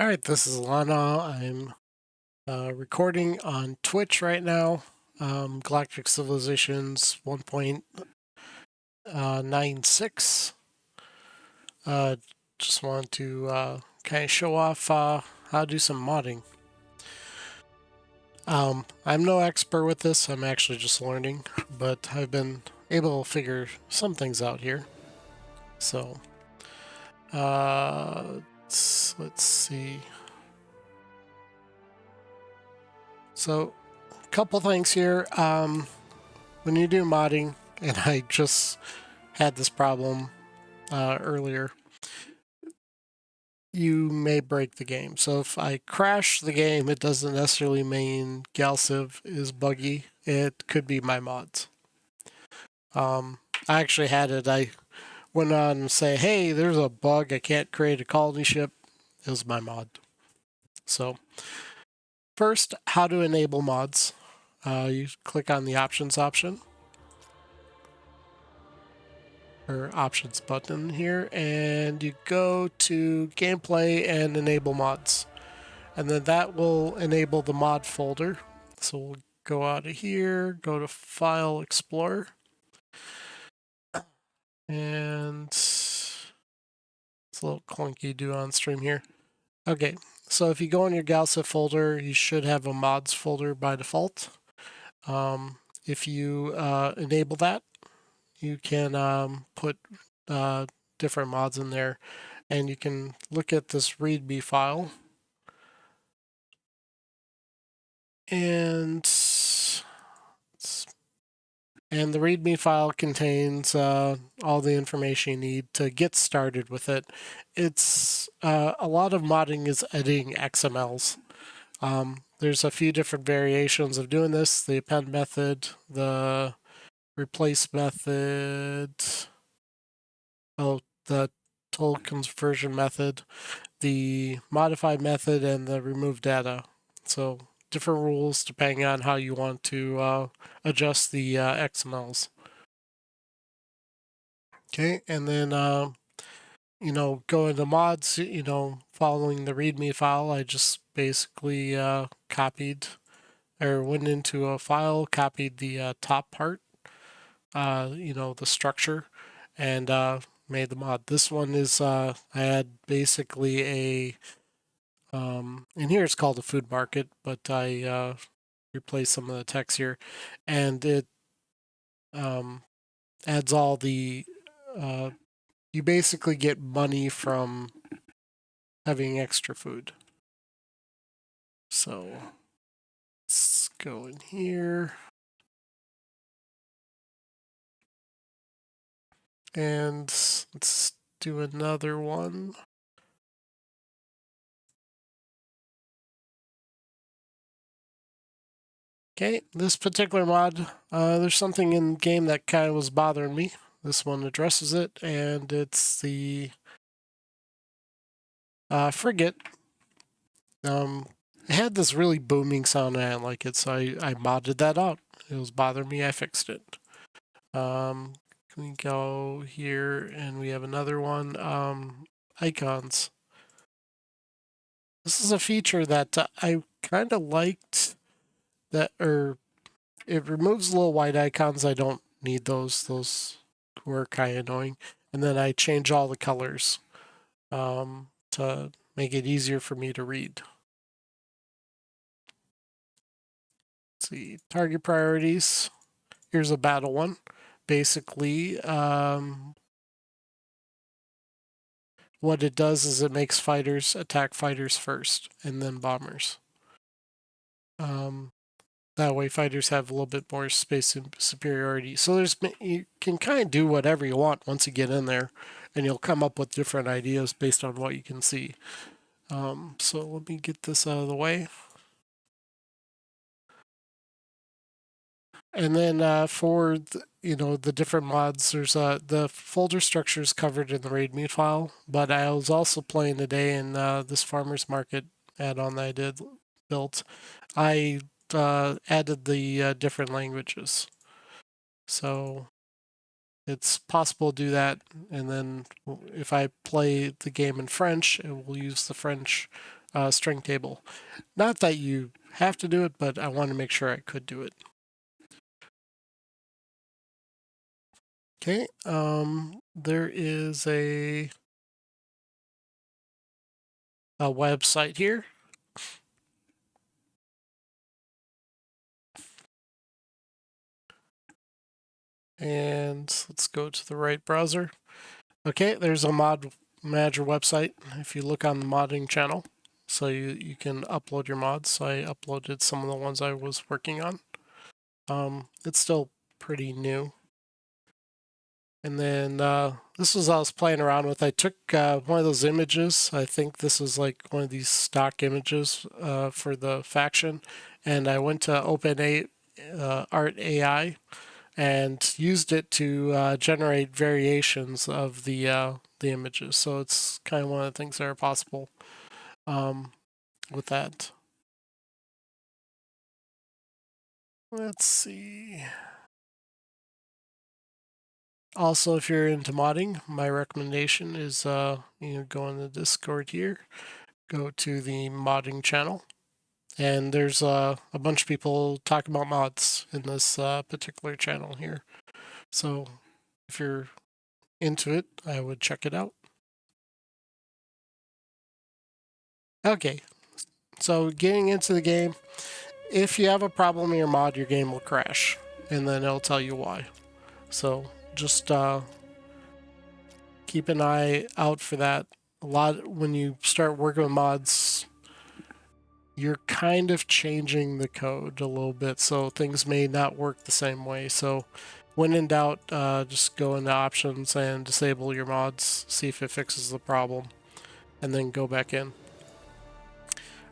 All right, this is Lana. I'm recording on Twitch right now. Galactic Civilizations 1.96. Just want to kind of show off how to do some modding. I'm no expert with this. I'm actually just learning, but I've been able to figure some things out here. So, let's see. So, a couple things here. When you do modding, and I just had this problem earlier, you may break the game. So if I crash the game, it doesn't necessarily mean GalCiv is buggy. It could be my mods. I actually had it. I went on and say, hey, there's a bug. I can't create a colony ship. It was my mod. So first, how to enable mods. You click on the options option. Or options button here, and you go to gameplay and enable mods, and then that will enable the mod folder. So we'll go out of here, go to File Explorer, and it's a little clunky to do on stream here. Okay, so if you go in your GalCiv folder, you should have a mods folder by default. If you enable that, you can put different mods in there, and you can look at this README file. And the README file contains all the information you need to get started with it. It's a lot of modding is editing XMLs. There's a few different variations of doing this: the append method, the replace method, the total conversion method, the modify method, and the remove data. So different rules depending on how you want to adjust the XMLs. Okay, and then go into mods. Following the README file, I just basically copied or went into a file, copied the top part, the structure, and made the mod. This one is I had basically a in here it's called a food market, but I replaced some of the text here, and it adds all the you basically get money from having extra food. So let's go in here. And let's do another one. Okay, this particular mod, there's something in game that kind of was bothering me. This one addresses it, and it's the frigate. It had this really booming sound, and I didn't like it, so I modded that out. It was bothering me, I fixed it. Can we go here, and we have another one, icons. This is a feature that I kind of liked, that, or it removes little white icons. I don't need those. Those were kind of annoying. And then I change all the colors to make it easier for me to read. Let's see, target priorities. Here's a battle one. Basically, what it does is it makes fighters attack fighters first and then bombers. That way fighters have a little bit more space and superiority. So you can kind of do whatever you want once you get in there, and you'll come up with different ideas based on what you can see. So let me get this out of the way. And then for the different mods, there's the folder structure is covered in the README file. But I was also playing today in this farmers market add-on that I built. I added the different languages, so it's possible to do that. And then if I play the game in French, it will use the French string table. Not that you have to do it, but I wanted to make sure I could do it. Okay, there is a website here. And let's go to the right browser. Okay, there's a mod manager website if you look on the modding channel. So you can upload your mods. So I uploaded some of the ones I was working on. It's still pretty new. And then this was I was playing around with. I took one of those images. I think this is like one of these stock images for the faction. And I went to Art AI and used it to generate variations of the images. So it's kind of one of the things that are possible with that. Let's see. Also, if you're into modding, my recommendation is go in the Discord here, go to the modding channel, and there's a bunch of people talking about mods in this particular channel here. So if you're into it, I would check it out. Okay, so getting into the game, if you have a problem in your mod, your game will crash, and then it'll tell you why. So just keep an eye out for that. A lot when you start working with mods, you're kind of changing the code a little bit, so things may not work the same way. So when in doubt, just go into options and disable your mods, see if it fixes the problem, and then go back in.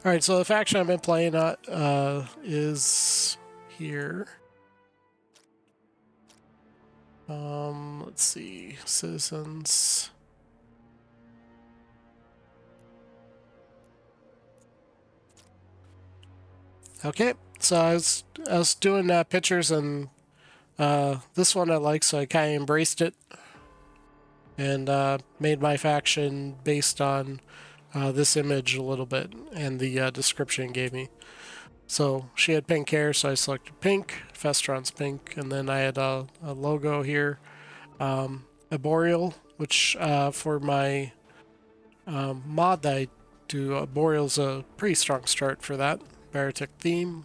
All right, so the faction I've been playing is here. Let's see, citizens. Okay, so I was doing pictures, and this one I like, so I kind of embraced it and made my faction based on this image a little bit and the description it gave me. So she had pink hair, so I selected pink. Festron's pink, and then I had a logo here, a boreal, which for my mod that I do, boreal's a pretty strong start for that. Barotic theme.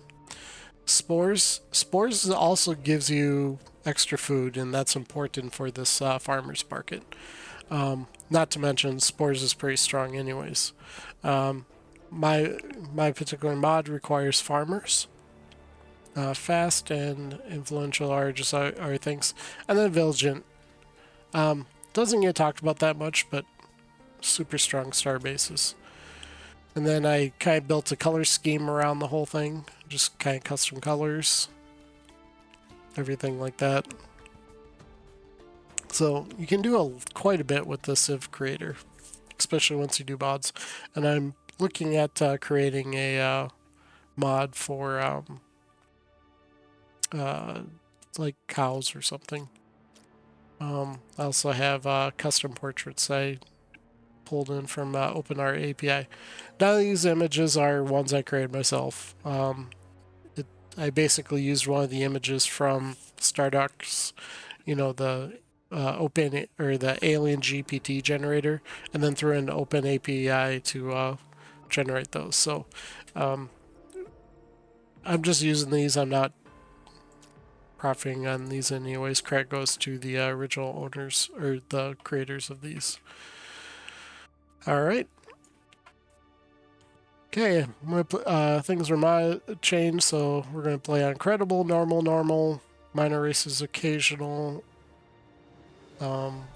Spores. Spores also gives you extra food, and that's important for this farmer's market. Not to mention, Spores is pretty strong anyways. My particular mod requires farmers. Fast and influential are just are things. And then Vigilant. Doesn't get talked about that much, but super strong star bases. And then I kind of built a color scheme around the whole thing. Just kind of custom colors. Everything like that. So you can do quite a bit with the Civ Creator, especially once you do mods. And I'm looking at creating a mod for like cows or something. I also have custom portraits I pulled in from OpenArt API. None of these images are ones I created myself. I basically used one of the images from Stardock's, the open or the Alien GPT generator, and then threw in Open API to generate those. So I'm just using these. I'm not profiting on these anyways. Credit goes to the original owners or the creators of these. All right. Okay, I'm gonna things are changed, so we're gonna play on credible, normal, minor races, occasional,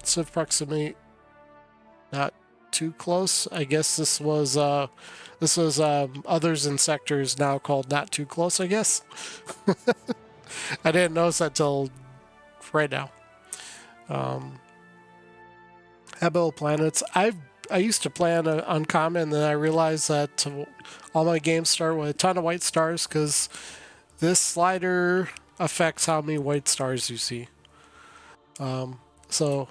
civ proximity, not too close. I guess this was others in sectors, now called not too close. I guess I didn't notice that till right now. Habitable planets. I used to play on uncommon, and then I realized that all my games start with a ton of white stars because this slider affects how many white stars you see. So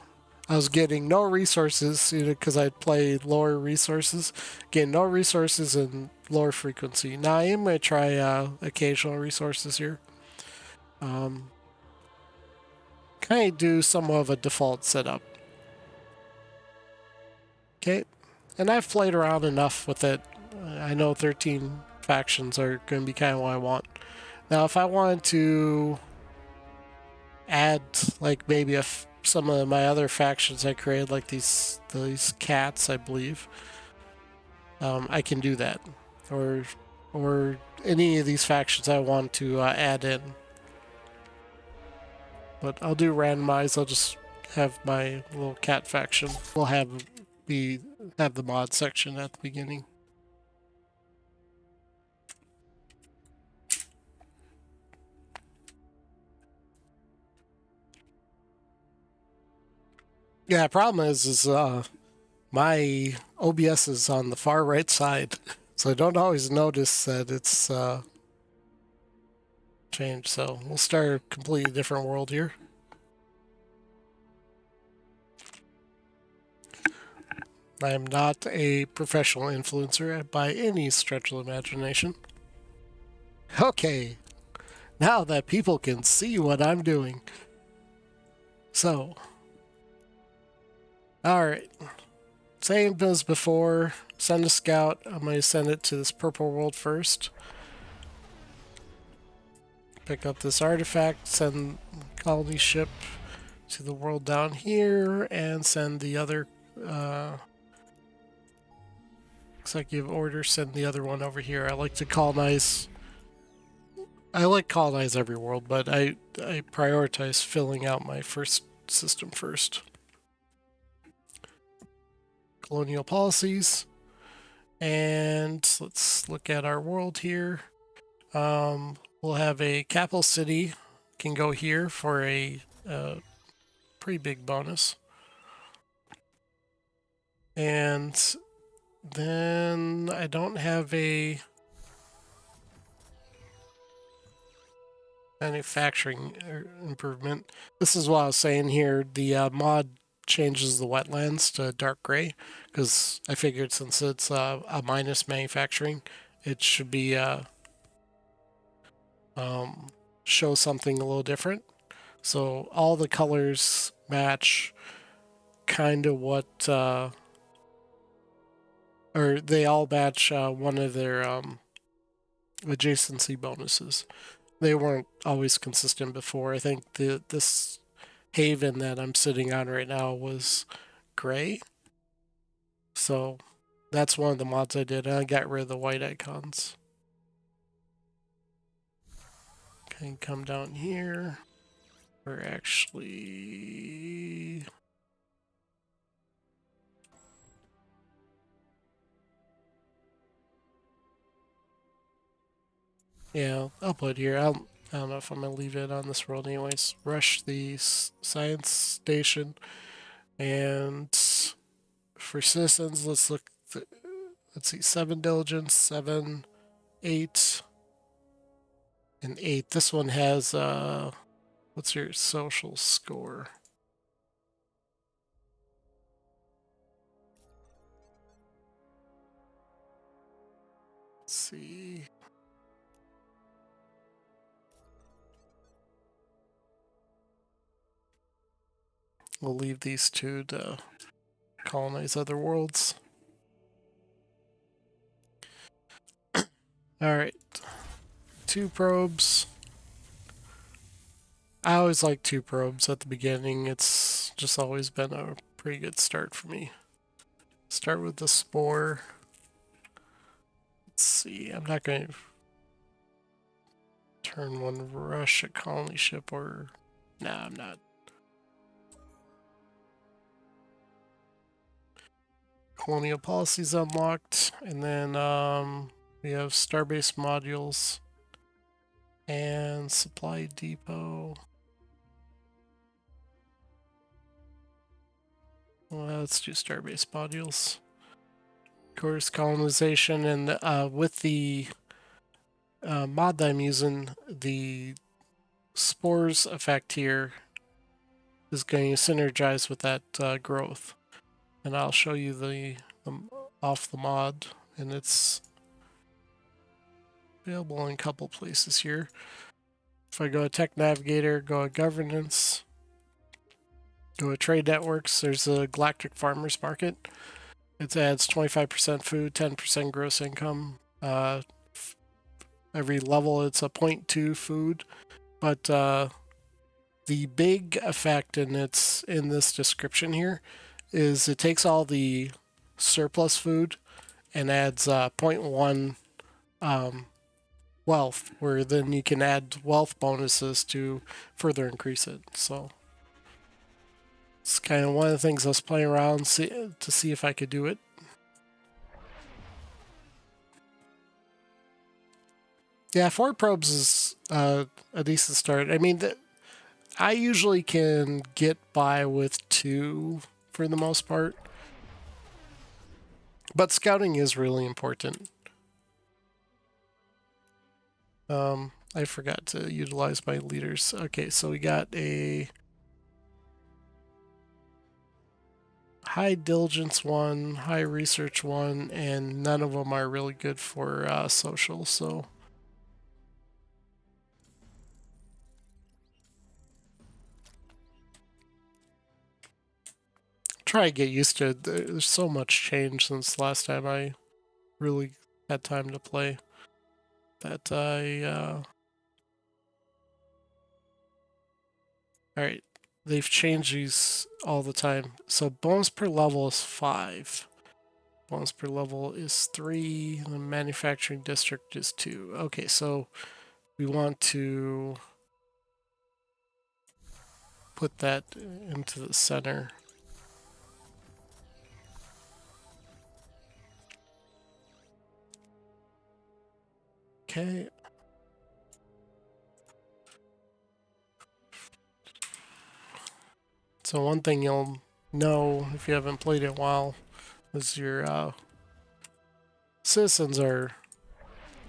I was getting no resources, because I'd play lower resources, getting no resources and lower frequency. Now I am going to try occasional resources here. Kind of do somewhat of a default setup. Okay, and I've played around enough with it. I know 13 factions are going to be kind of what I want. Now, if I wanted to add, like, maybe some of my other factions I created, like these cats, I believe, I can do that, or any of these factions I want to add in. But I'll do randomize. I'll just have my little cat faction. We'll have the mod section at the beginning. Yeah, problem is my OBS is on the far right side, so I don't always notice that it's changed. So we'll start a completely different world here. I am not a professional influencer by any stretch of the imagination. Okay, now that people can see what I'm doing. So, alright. Same as before, send a scout. I'm going to send it to this purple world first. Pick up this artifact, send colony ship to the world down here, and send the other executive order, send the other one over here. I like colonize every world, but I prioritize filling out my first system first. Colonial policies. And let's look at our world here. We'll have a capital city can go here for a pretty big bonus. And then I don't have a manufacturing improvement. This is what I was saying here. The mod changes the wetlands to dark gray because I figured since it's a minus manufacturing, it should be show something a little different. So all the colors match kind of what, or they all match one of their adjacency bonuses. They weren't always consistent before. I think this haven that I'm sitting on right now was gray. So that's one of the mods I did. And I got rid of the white icons. Okay, come down here. We're actually... Yeah, I'll put it here. I don't know if I'm going to leave it on this world anyways. Rush the science station. And for citizens, let's look. Let's see, 7 diligence, 7, 8, and 8. This one has, what's your social score? Let's see. We'll leave these two to colonize other worlds. Alright. 2 probes. I always like 2 probes at the beginning. It's just always been a pretty good start for me. Start with the spore. Let's see, I'm not going to turn 1 rush a colony ship or... Nah, I'm not. Colonial policies unlocked, and then we have starbase modules and supply depot. Well, let's do starbase modules. Course colonization, and with the mod that I'm using, the spores effect here is going to synergize with that growth. And I'll show you the off the mod, and it's available in a couple places here. If I go to Tech Navigator, go to Governance, go to Trade Networks, there's a Galactic Farmers Market. It adds 25% food, 10% gross income. Every level it's a 0.2 food, but the big effect, and it's in this description here, is it takes all the surplus food and adds 0.1 wealth, where then you can add wealth bonuses to further increase it. So it's kind of one of the things I was playing around to see if I could do it. Yeah, 4 probes is a decent start. I mean, I usually can get by with 2 for the most part. But scouting is really important. I forgot to utilize my leaders. Okay, so we got a high diligence one, high research one, and none of them are really good for social, so... Try to get used to it. There's so much change since the last time I really had time to play that Alright, they've changed these all the time. So bonus per level is 5. Bonus per level is 3. The manufacturing district is 2. Okay, so we want to put that into the center. Okay. So one thing you'll know if you haven't played it in a while is your citizens are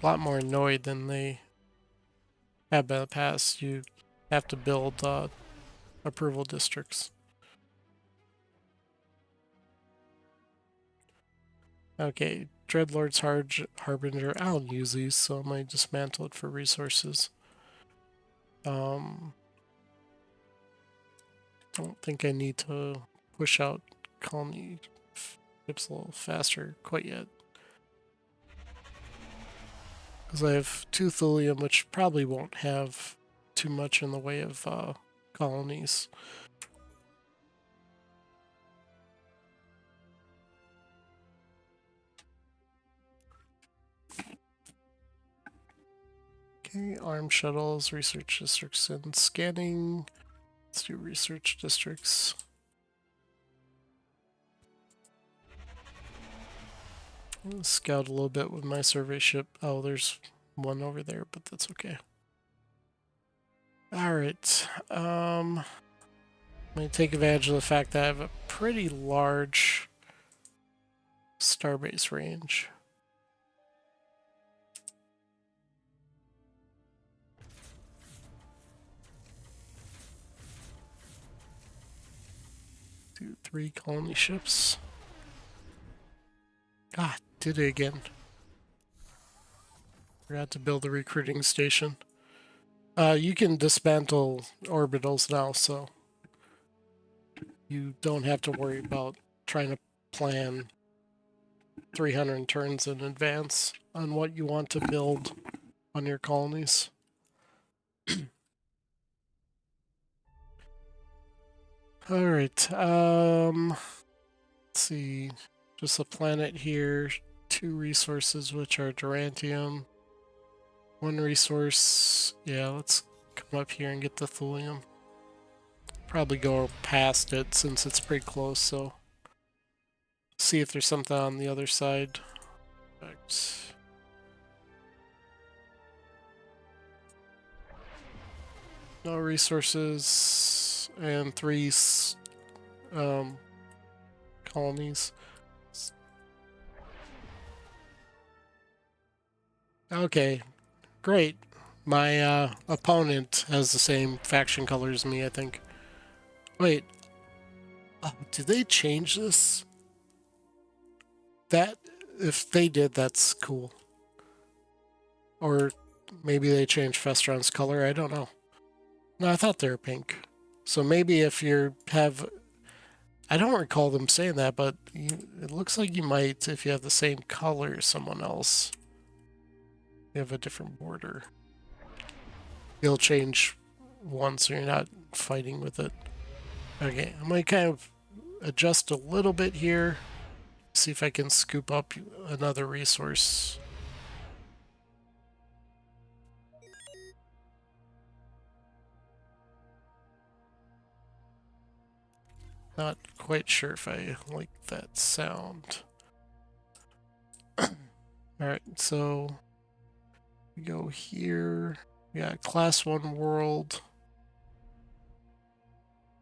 a lot more annoyed than they have been in the past. You have to build approval districts. Okay, Dreadlord's Harbinger. I don't use these, so I might dismantle it for resources. Don't think I need to push out colony ships a little faster quite yet. Because I have 2 thulium, which probably won't have too much in the way of colonies. Okay, armed shuttles, research districts, and scanning. Let's do research districts. I'll scout a little bit with my survey ship. Oh, there's one over there, but that's okay. Alright, I'm going to take advantage of the fact that I have a pretty large starbase range. Do 3 colony ships. Ah, did it again. Forgot to build a recruiting station. You can dismantle orbitals now, so you don't have to worry about trying to plan 300 turns in advance on what you want to build on your colonies. Alright, let's see. Just a planet here, 2 resources, which are Durantium. 1 resource, yeah, let's come up here and get the thulium. Probably go past it since it's pretty close, so see if there's something on the other side. Right. No resources and 3 colonies. Okay, great. My opponent has the same faction color as me, I think. Wait, oh, did they change this? That, if they did, that's cool. Or maybe they changed Festron's color, I don't know. No, I thought they were pink. So maybe if you have... I don't recall them saying that, but it looks like you might if you have the same color as someone else. You have a different border. You'll change one so you're not fighting with it. Okay, I'm going to kind of adjust a little bit here. See if I can scoop up another resource. Not quite sure if I like that sound. Alright, so we go here. We got class 1 world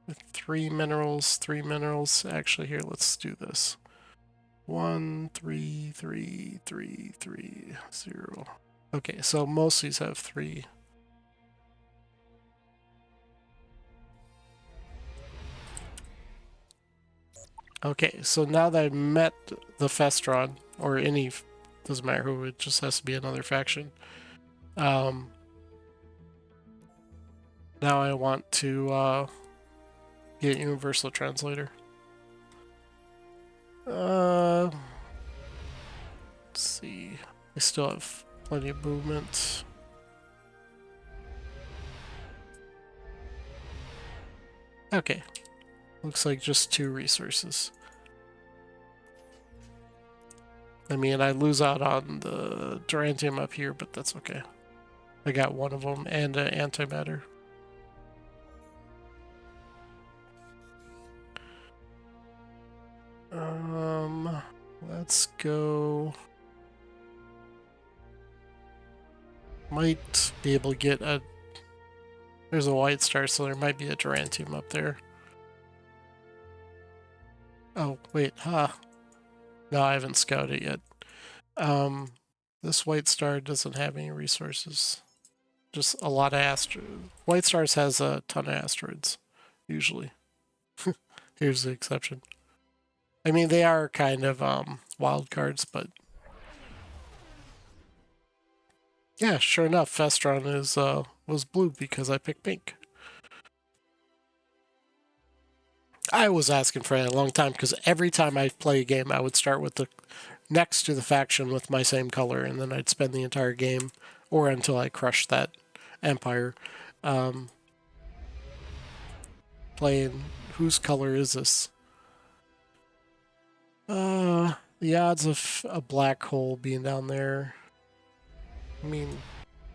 with 3 minerals, 3 minerals. Actually, here, let's do this. 1, 3, 3, 3, 3, 0. Okay, so most of these have 3. Okay, so now that I've met the Festron, or any, doesn't matter who, it just has to be another faction. Now I want to get Universal Translator. Let's see. I still have plenty of movement. Okay. Looks like just 2 resources. I mean, I lose out on the Durantium up here, but that's okay. I got one of them and an antimatter. Let's go. Might be able to get a... There's a white star, so there might be a Durantium up there. Oh, wait, huh. No, I haven't scouted it yet. This white star doesn't have any resources. Just a lot of asteroids. White stars has a ton of asteroids, usually. Here's the exception. I mean, they are kind of wild cards, but yeah, sure enough, Festron is was blue because I picked pink. I was asking for that a long time because every time I play a game, I would start with the next to the faction with my same color, and then I'd spend the entire game, or until I crushed that empire, playing whose color is this? The odds of a black hole being down there, I mean,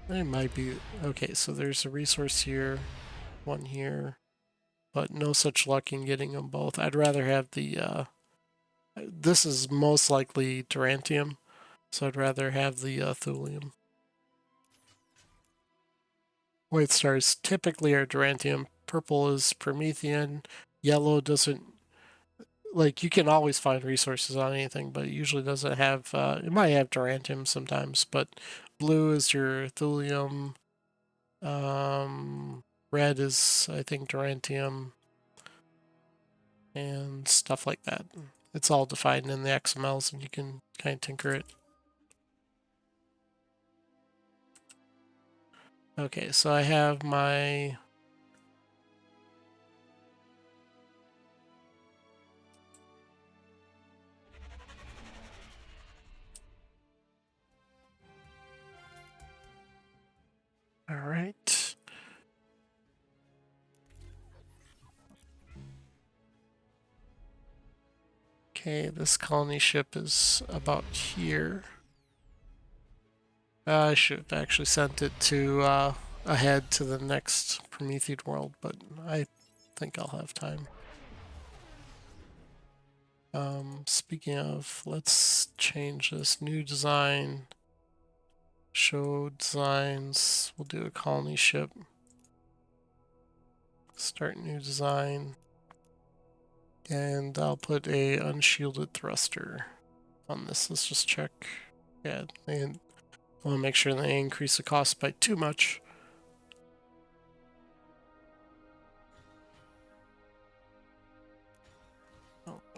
it might be. Okay, so there's a resource here, one here, but no such luck in getting them both. I'd rather have the, this is most likely Durantium, so I'd rather have the thulium. White stars typically are Durantium, purple is Promethean, yellow doesn't, like, you can always find resources on anything, but it usually doesn't have, it might have Durantium sometimes, but blue is your thulium, red is, I think, Durantium, and stuff like that. It's all defined in the XMLs, and you can kind of tinker it. Okay, so I have my... All right. Okay, this colony ship is about here. I should have actually sent it to ahead to the next Promethean world, but I think I'll have time. Speaking of, let's change this. New design. Show designs. We'll do a colony ship. Start new design. And I'll put a unshielded thruster on this. Let's just check. Yeah, and I want to make sure they increase the cost by too much.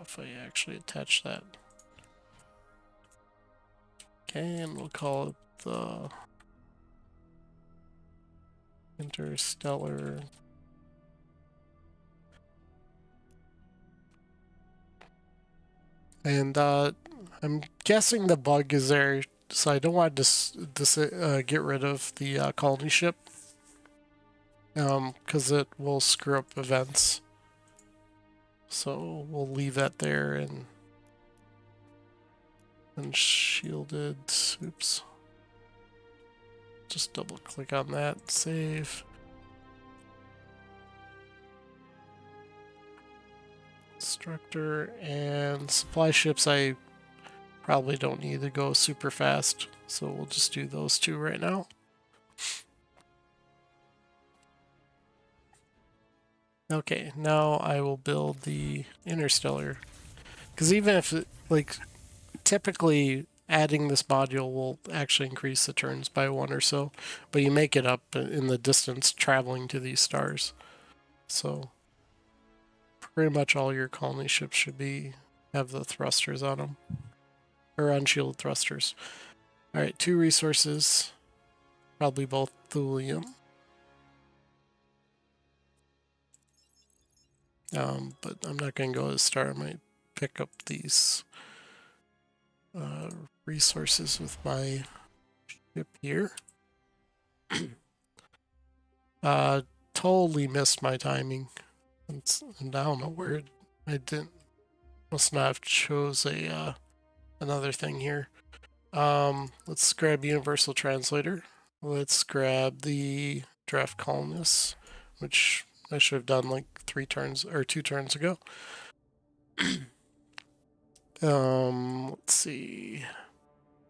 if I actually attach that. Okay, and we'll call it the Interstellar. And I'm guessing the bug is there, so I don't want to get rid of the colony ship, because it will screw up events. So we'll leave that there and unshielded. Oops. Just double click on that, save. Instructor and supply ships I probably don't need to go super fast, so we'll just do those two right now. Okay, now I will build the Interstellar. Because even if, like, typically adding this module will actually increase the turns by 1 or so, but you make it up in the distance traveling to these stars. So pretty much all your colony ships should have the thrusters on them, or unshielded thrusters. All right, 2 resources, probably both thulium. But I'm not going to go to star. I might pick up these resources with my ship here. Totally missed my timing. And I don't know where I must not have chose another thing here. Let's grab Universal Translator. Let's grab the Draft Columnist, which I should have done like 3 turns or 2 turns ago. Let's see.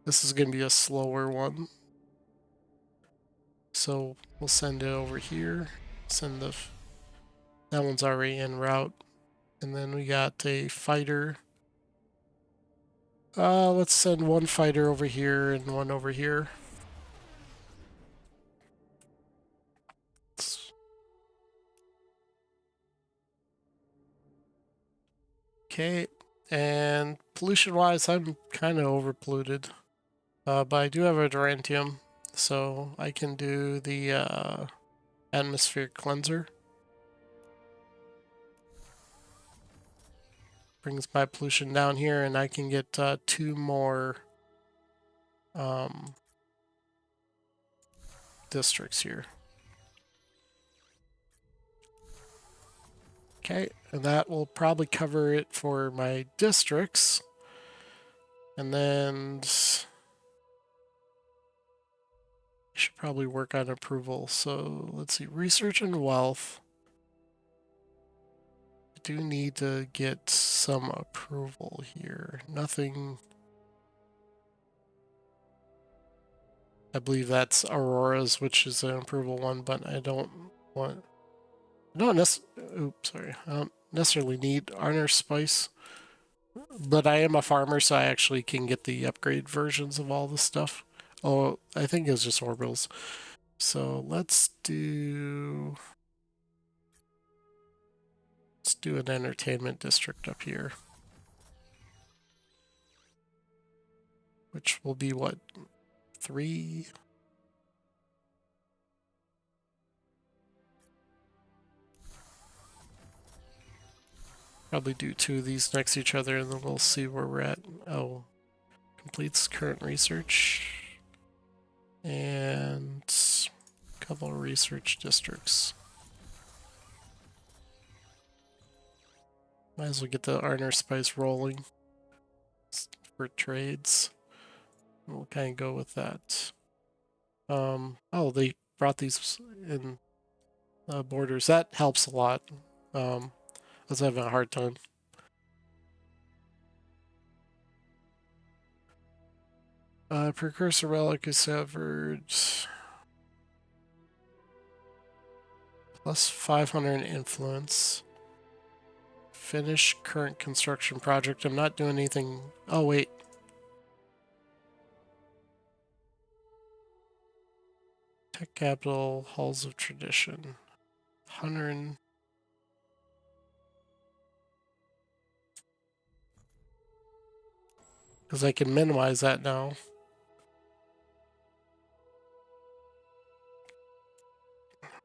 This is going to be a slower one. So we'll send it over here. That one's already en route. And then we got a fighter. Let's send 1 fighter over here and 1 over here. Okay, and pollution-wise, I'm kind of overpolluted. But I do have a Durantium, so I can do the atmospheric cleanser. Brings my pollution down here, and I can get 2 more districts here. Okay, and that will probably cover it for my districts. And then I should probably work on approval. So let's see, research and wealth. I do need to get some approval here. Nothing. I believe that's Aurora's, which is an approval one, but I don't want. I don't necessarily need Honor Spice, but I am a farmer, so I actually can get the upgrade versions of all this stuff. Oh, I think it's just orbitals. So let's do an entertainment district up here, which will be what, 3? Probably do 2 of these next to each other, and then we'll see where we're at. Oh, completes current research. And a couple of research districts. Might as well get the Arner Spice rolling for trades. We'll kind of go with that. Oh, they brought these in borders. That helps a lot. I was having a hard time. Precursor relic is severed. Plus 500 influence. Finish current construction project. I'm not doing anything. Oh, wait. Tech capital, halls of tradition. 100. Because I can minimize that now.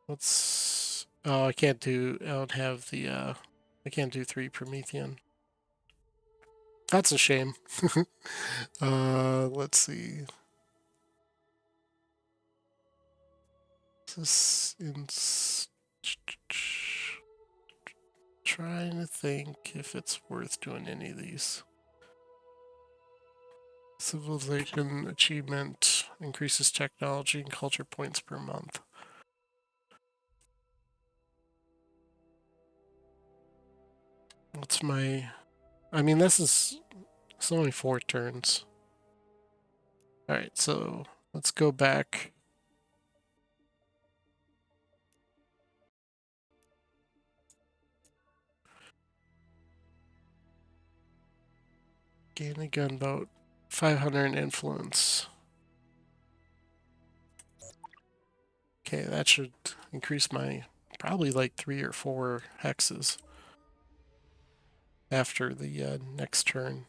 Let's... Oh, I can't do... I don't have the... I can't do 3 Promethean. That's a shame. Let's see. This is trying to think if it's worth doing any of these. Civilization achievement increases technology and culture points per month. What's my... I mean, this is... It's only 4 turns. Alright, so let's go back. Gain a gunboat. 500 influence. Okay, that should increase my probably like 3 or 4 hexes after the next turn.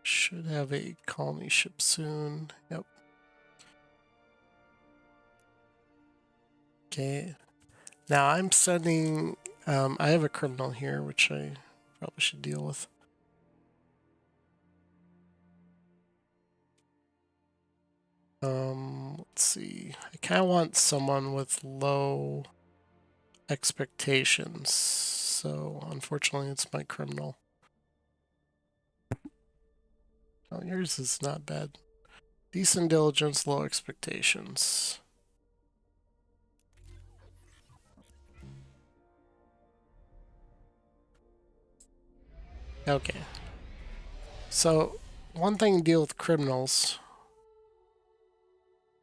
Should have a colony ship soon. Yep. Okay. Now I'm sending... I have a criminal here, which I probably should deal with. Let's see. I kind of want someone with low expectations. So, unfortunately, it's my criminal. Oh, yours is not bad. Decent diligence, low expectations. Okay. So, one thing to deal with criminals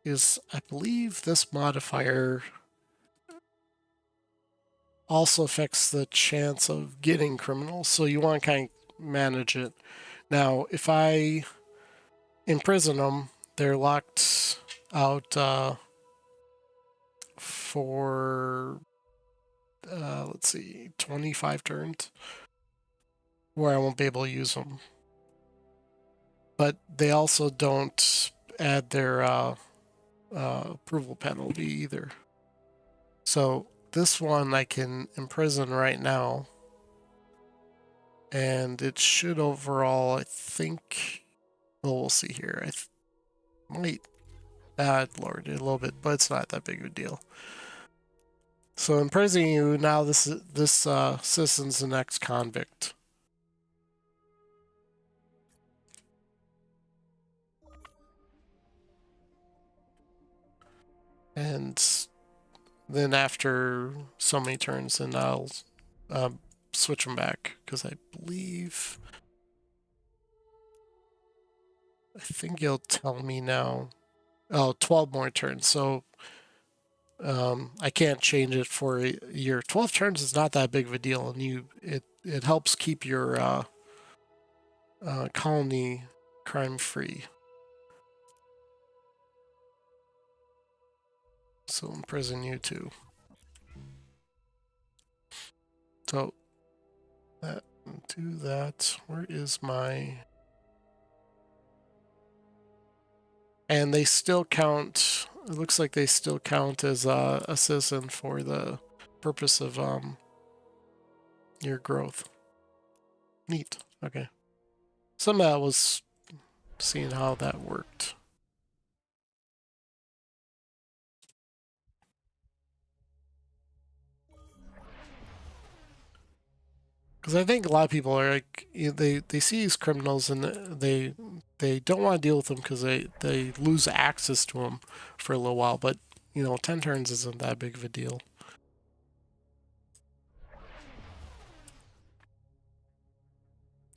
is, I believe this modifier also affects the chance of getting criminals, so you want to kind of manage it. Now, if I imprison them, they're locked out for, let's see, 25 turns, where I won't be able to use them. But they also don't add their approval penalty either. So this one I can imprison right now, and it should overall, I think, well, we'll see here. I might lowered it a little bit, but it's not that big of a deal. So imprisoning you now, this citizen's the next convict. And then after so many turns, then I'll switch them back, because I believe... I think you'll tell me now. Oh, 12 more turns. So I can't change it for a year. 12 turns is not that big of a deal, and it helps keep your colony crime free. So imprison you too. So do that. Where is my... And they still count... It looks like they still count as a citizen for the purpose of your growth. Neat. Okay. Some of that was seeing how that worked. Because I think a lot of people are like, they see these criminals and they don't want to deal with them because they lose access to them for a little while. But, 10 turns isn't that big of a deal.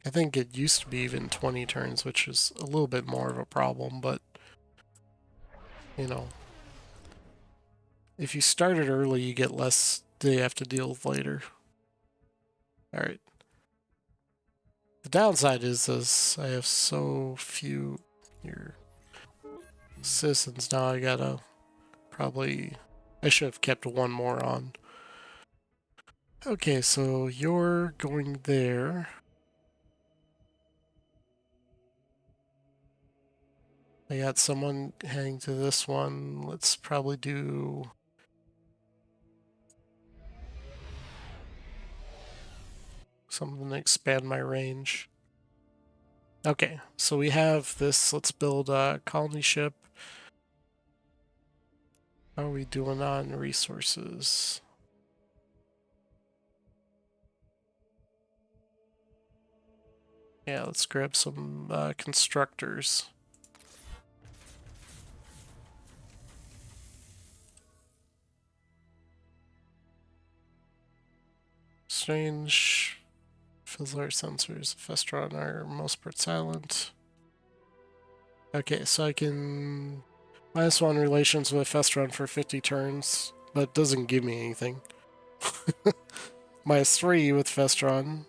I think it used to be even 20 turns, which is a little bit more of a problem. But, if you start it early, you get less they have to deal with later. All right. The downside is this: I have so few here. citizens now. I gotta probably... I should have kept one more on. Okay, so you're going there. I got someone heading to this one. Let's probably do... something to expand my range. Okay, so we have this. Let's build a colony ship. How are we doing on resources? Yeah, let's grab some constructors. Strange. Fizzler sensors. Festron are most part silent. Okay, so I can -1 relations with Festron for 50 turns, but it doesn't give me anything. -3 with Festron.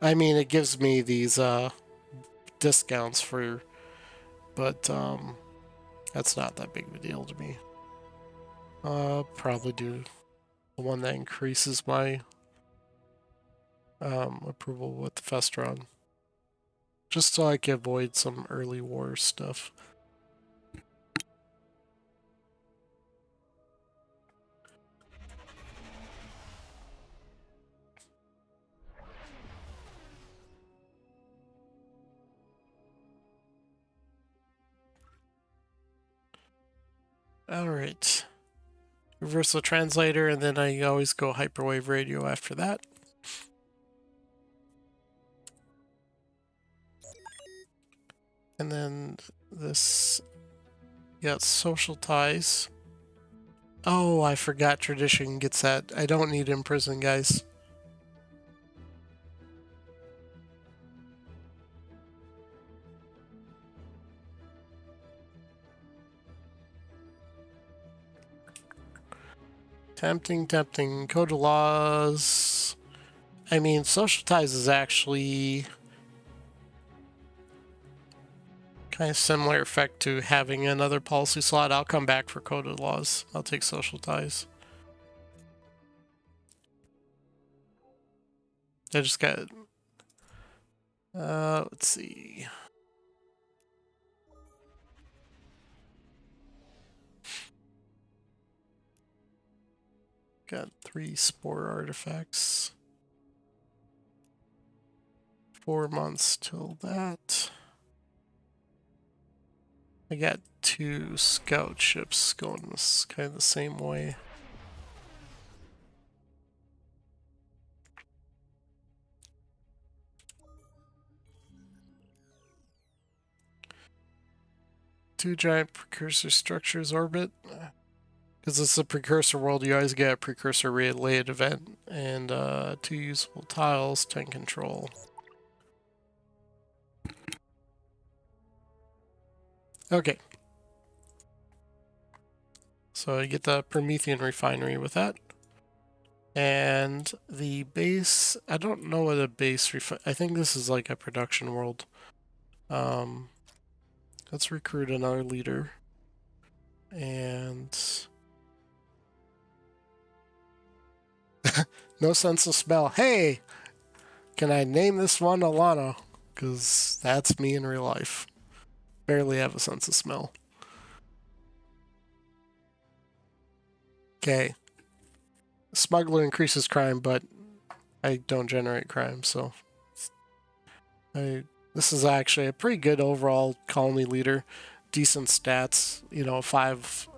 I mean, it gives me these discounts for, but that's not that big of a deal to me. Probably do the one that increases my approval with the Festron, just so I can avoid some early war stuff. Alright. Reversal translator, and then I always go hyperwave radio after that. And then this, yeah, social ties. Oh, I forgot tradition gets that. I don't need imprison, guys. Tempting. Code of laws. I mean, social ties is actually kind of similar effect to having another policy slot. I'll come back for code of laws. I'll take social ties. I just got... let's see. Got 3 spore artifacts. 4 months till that. I got 2 scout ships going this kind of the same way. Two giant precursor structures orbit. Because it's a precursor world, you always get a precursor related event. And 2 usable tiles, 10 control. Okay. So I get the Promethean refinery with that. And the base, I don't know what a base I think this is like a production world. Let's recruit another leader. And no sense of smell. Hey, can I name this one Alana? Because that's me in real life. Barely have a sense of smell. Okay. Smuggler increases crime, but I don't generate crime, so this is actually a pretty good overall colony leader. Decent stats, you know, 5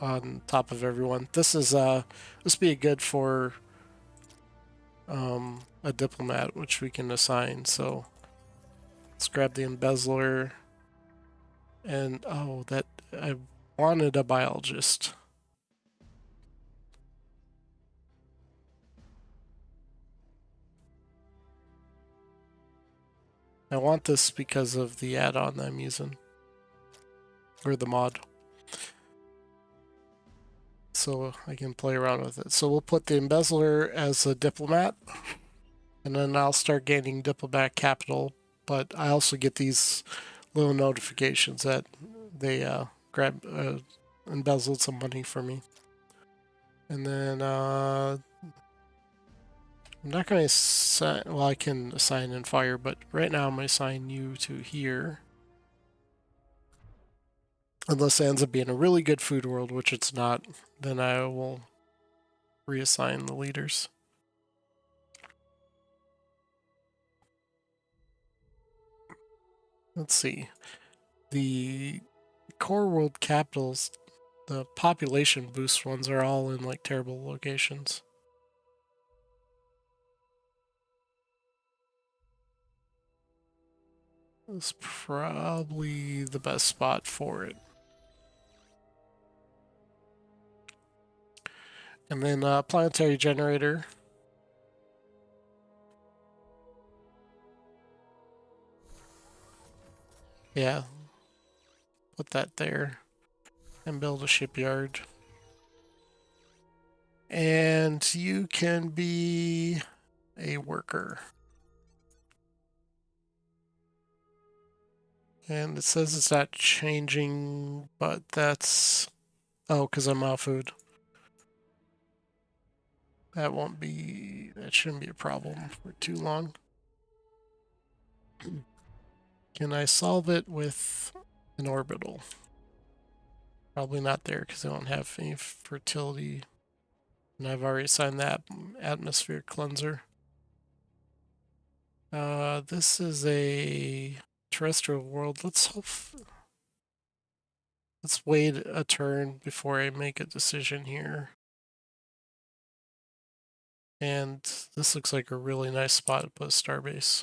on top of everyone. This is this be good for a diplomat, which we can assign. So let's grab the embezzler, and oh, that I wanted a biologist. I want this because of the add-on I'm using, or the mod. So I can play around with it. So we'll put the embezzler as a diplomat, and then I'll start gaining diplomat capital, but I also get these little notifications that they embezzled some money for me. And then I'm not going to assign, well, I can assign and fire, but right now I'm going to assign you to here. Unless it ends up being a really good food world, which it's not, then I will reassign the leaders. Let's see. The core world capitals, the population boost ones are all in like terrible locations. It's probably the best spot for it. And then planetary generator. Yeah, put that there and build a shipyard. And you can be a worker. And it says it's not changing, but that's... Oh, because I'm out of food. That won't be... That shouldn't be a problem for too long. Can I solve it with an orbital? Probably not there because I don't have any fertility. And I've already signed that atmosphere cleanser. This is a terrestrial world. Let's wait a turn before I make a decision here. And this looks like a really nice spot to put a starbase.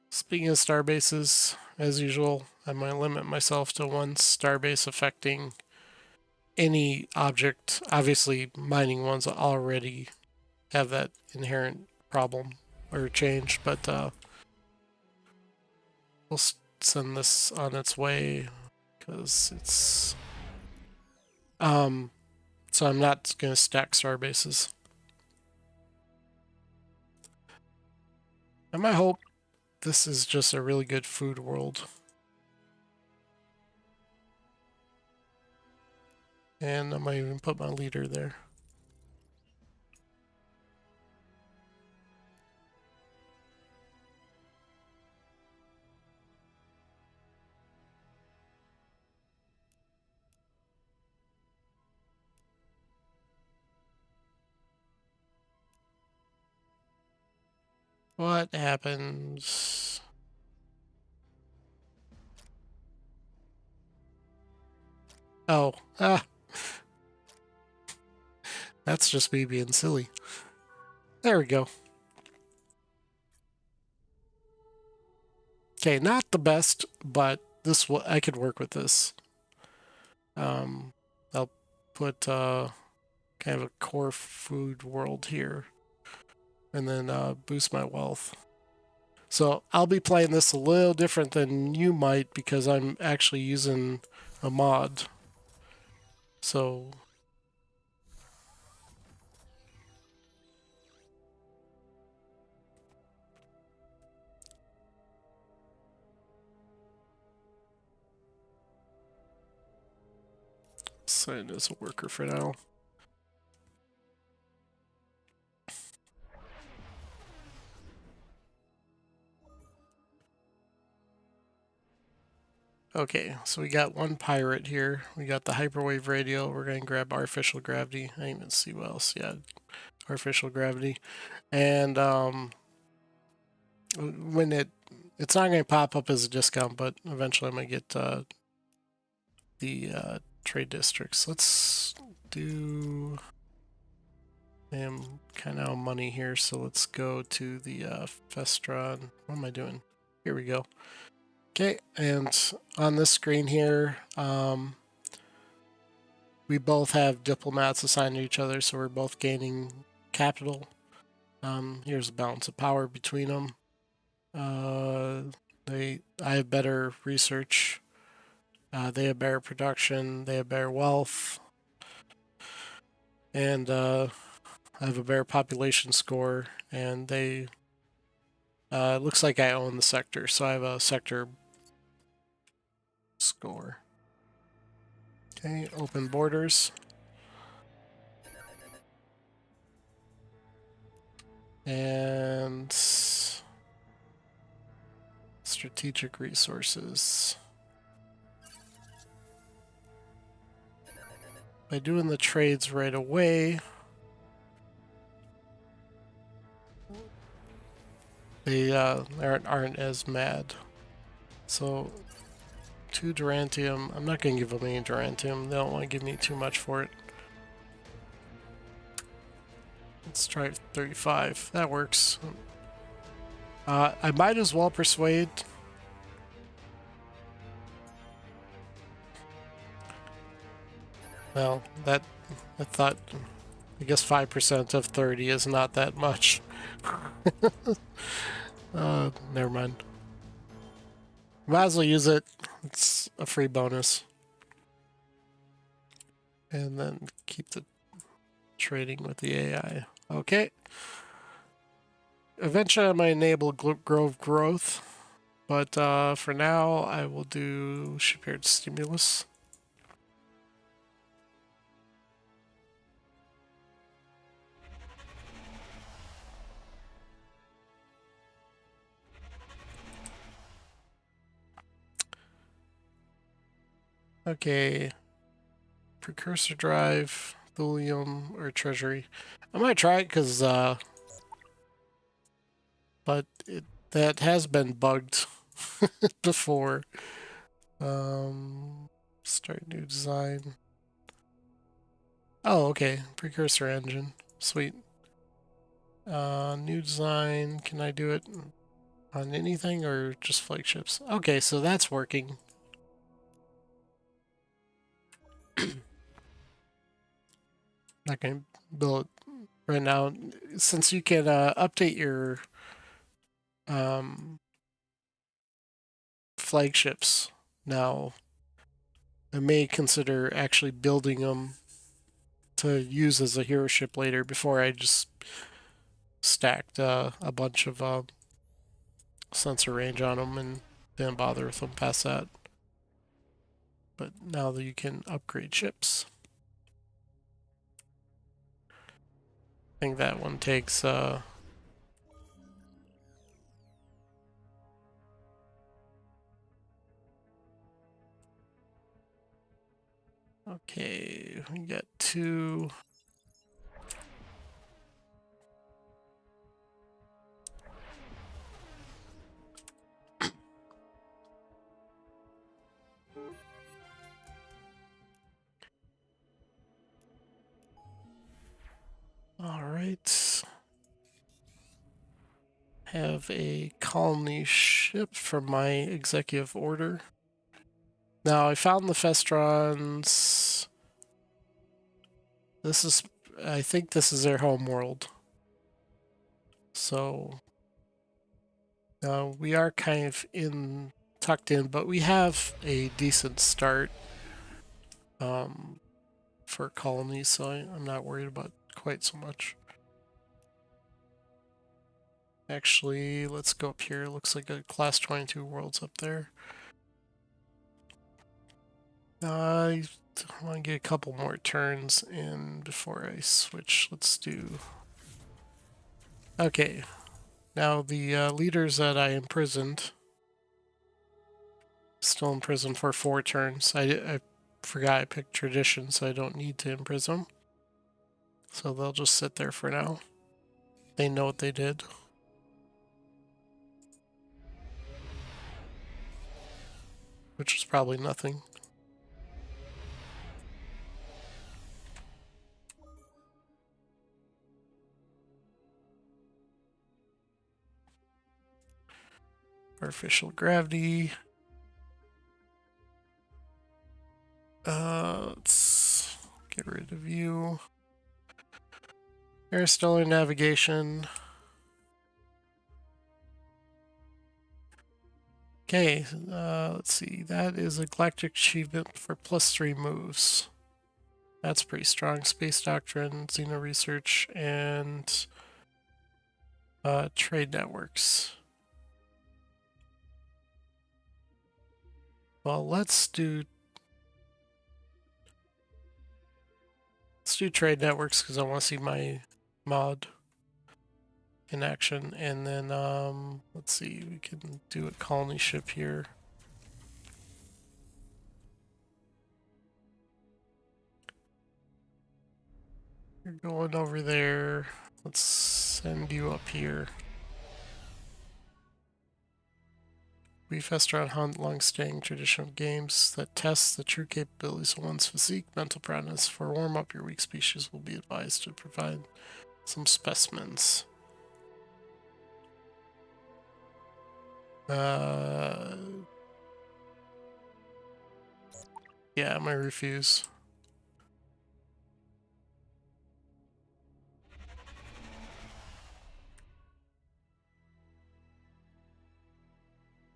Speaking of starbases, as usual, I might limit myself to one starbase affecting any object. Obviously, mining ones already have that inherent problem or change, but we'll send this on its way because it's... So I'm not going to stack starbases. I might hope this is just a really good food world. And I might even put my leader there. What happens? Oh, that's just me being silly. There we go. Okay, not the best, but this I could work with this. I'll put kind of a core food world here, and then boost my wealth. So I'll be playing this a little different than you might because I'm actually using a mod. So sign as a worker for now. Okay, so we got one pirate here. We got the hyperwave radio. We're going to grab artificial gravity. I didn't even see what else. Yeah, artificial gravity. And when it's not going to pop up as a discount, but eventually I'm going to get the trade districts. Let's do... I'm kind of out of money here, so let's go to the Festron. What am I doing? Here we go. Okay, and on this screen here, we both have diplomats assigned to each other, so we're both gaining capital. Here's a balance of power between them. I have better research. They have better production. They have better wealth. And I have a better population score, and they it looks like I own the sector, so I have a sector score. Okay, open borders. And strategic resources. By doing the trades right away, they aren't as mad. So 2 Durantium. I'm not going to give them any Durantium. They don't want to give me too much for it. Let's try 35. That works. I might as well persuade. Well, I thought, I guess 5% of 30 is not that much. Never mind. Might as well use it. It's a free bonus. And then keep the trading with the AI. Okay. Eventually I might enable Grove Growth, but for now I will do Shipyard Stimulus. Okay. Precursor Drive, Thulium, or Treasury. I might try it because, but that has been bugged before. Start new design. Oh, okay. Precursor engine. Sweet. New design. Can I do it on anything or just flagships? Okay, so that's working. Not gonna build it right now. Since you can update your flagships now, I may consider actually building them to use as a hero ship later before I just stacked a bunch of sensor range on them and didn't bother with them past that. But now that you can upgrade ships. I think that one takes okay, we got 2. All right. Have a colony ship from my executive order. Now I found the Festrons. I think this is their home world. So we are kind of tucked in, but we have a decent start for colonies, so I'm not worried about quite so much. Actually, let's go up here. Looks like a class 22 world's up there. I want to get a couple more turns in before I switch. Let's do... Okay. Now the leaders that I imprisoned, still in prison for 4 turns. I forgot I picked tradition, so I don't need to imprison them. So they'll just sit there for now. They know what they did. Which is probably nothing. Artificial gravity. Let's get rid of you. Interstellar navigation. Okay, let's see. That is a galactic achievement for +3 moves. That's pretty strong. Space Doctrine, Xeno Research, and Trade Networks. Well, let's do Trade Networks because I want to see my mod in action. And then, let's see, we can do a colony ship here. You're going over there. Let's send you up here. We fester on hunt long-staying traditional games that test the true capabilities of one's physique, mental prowess. For warm-up, your weak species will be advised to provide some specimens. Yeah, I might refuse.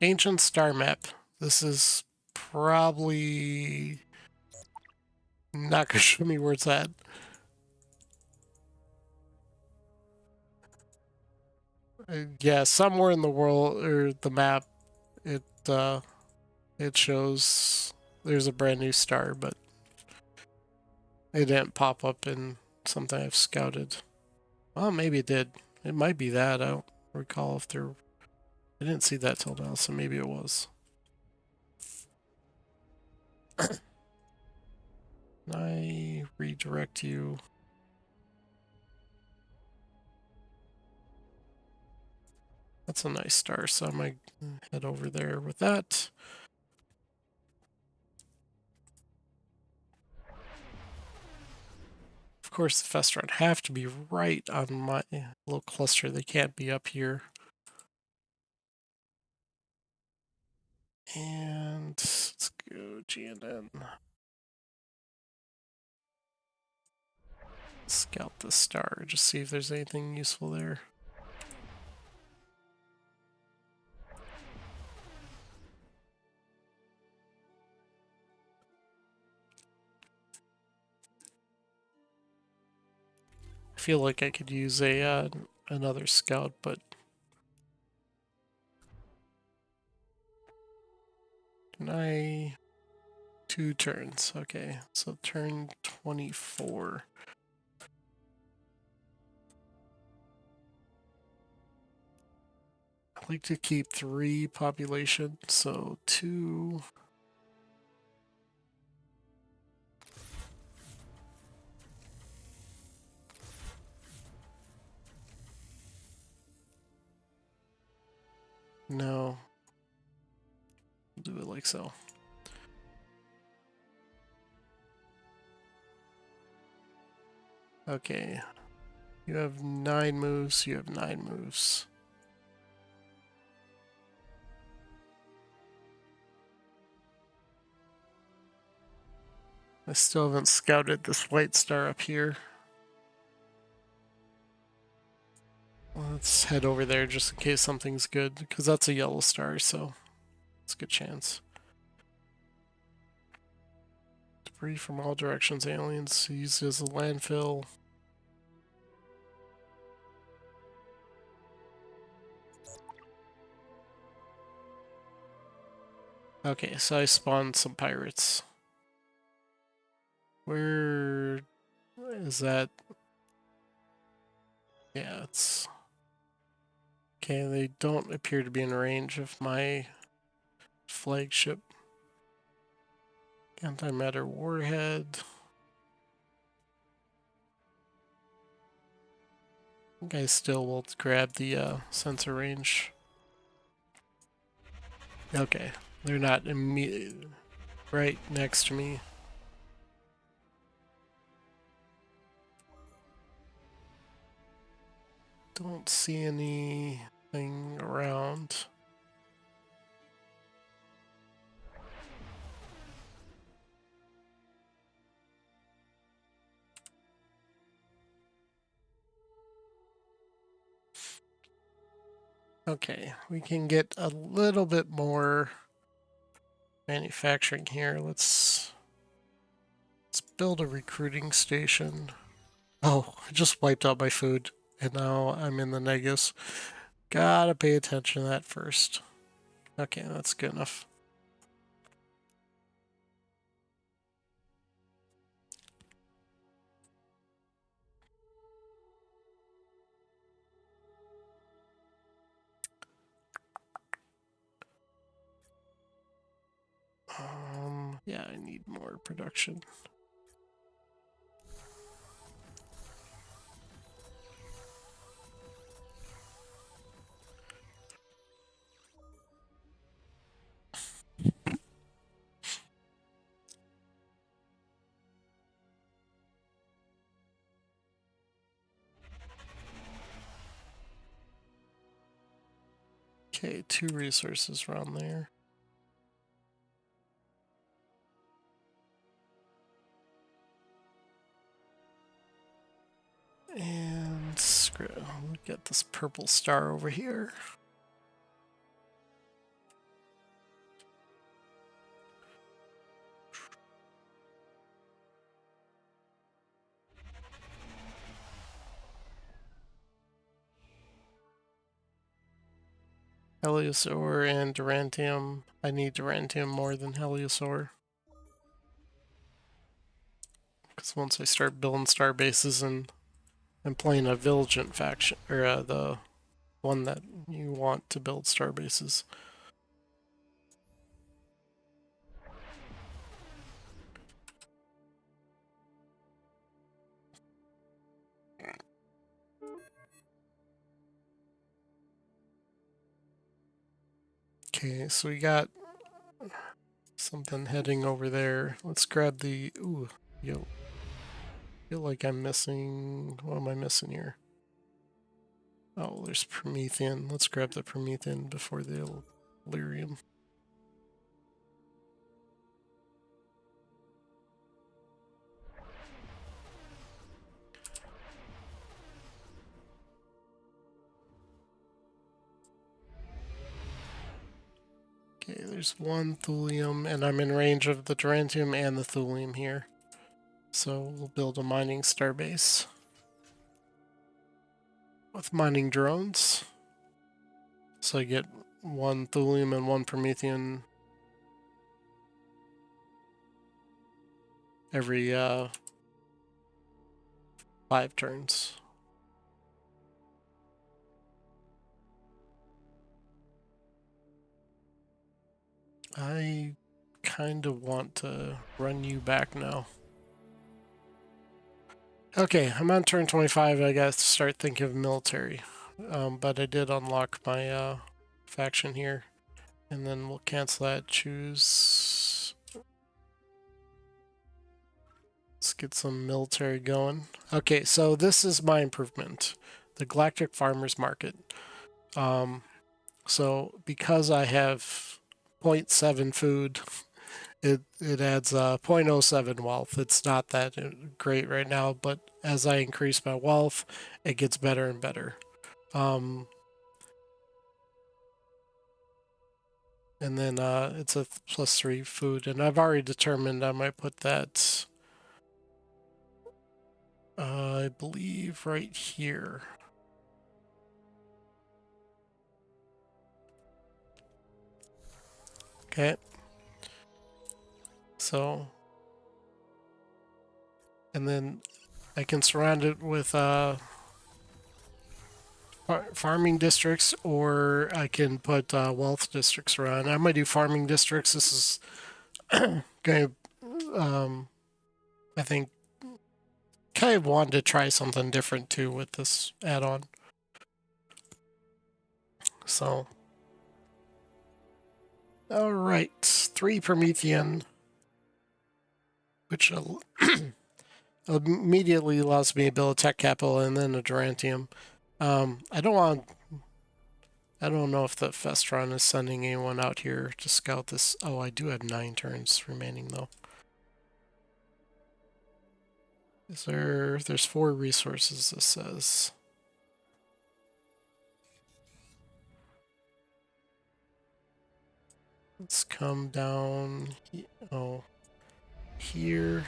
Ancient star map. This is probably not gonna show me where it's at. Yeah, somewhere in the world or the map, it shows there's a brand new star, but it didn't pop up in something I've scouted. Well, maybe it did. It might be that. I don't recall if there. I didn't see that till now, so maybe it was. Can I redirect you? That's a nice star, so I might head over there with that. Of course, the Festron have to be right on my little cluster. They can't be up here. And let's go GNN. Scout the star, just see if there's anything useful there. I feel like I could use a another scout, but can I 2 turns? Okay, so turn 24. I like to keep 3 population, so 2. No. Do it like so. Okay. You have 9 moves, you have 9 moves. I still haven't scouted this white star up here. Let's head over there just in case something's good, because that's a yellow star, so it's a good chance. Debris from all directions, aliens used as a landfill. Okay, so I spawned some pirates. Where is that? Yeah, it's... Okay, they don't appear to be in range of my flagship. Antimatter warhead. I think I still will grab the sensor range. Okay, they're not immediately right next to me. Don't see anything around. Okay, we can get a little bit more manufacturing here. Let's build a recruiting station. Oh, I just wiped out my food, and now I'm in the negatives. Gotta pay attention to that first. Okay, that's good enough. Yeah, I need more production. Okay, 2 resources around there. And screw it, we'll get this purple star over here. Heliosaur and Durantium. I need Durantium more than Heliosaur. Because once I start building star bases and playing a Vigilant faction, or the one that you want to build star bases. Okay, so we got something heading over there. Let's grab the... Ooh, yo. Feel like I'm missing... What am I missing here? Oh, there's Promethean. Let's grab the Promethean before the Lyrium. Okay, there's one thulium, and I'm in range of the Durantium and the thulium here. So we'll build a mining starbase with mining drones. So I get one thulium and one Promethean every 5 turns. I kind of want to run you back now. Okay, I'm on turn 25. I got to start thinking of military. But I did unlock my faction here. And then we'll cancel that, choose... Let's get some military going. Okay, so this is my improvement. The Galactic Farmers Market. So because I have 0.7 food, it adds 0.07 wealth. It's not that great right now, but as I increase my wealth, it gets better and better. And then it's a +3 food, and I've already determined I might put that, I believe, right here. Okay. So, and then I can surround it with farming districts, or I can put wealth districts around. I might do farming districts. This is going to, I think, kind of wanted to try something different too with this add-on. So, all right, 3 Promethean, which immediately allows me to build a tech capital and then a Durantium. I don't know if the Festron is sending anyone out here to scout this. Oh, I do have 9 turns remaining though. There's 4 resources, this says. Let's come down, here.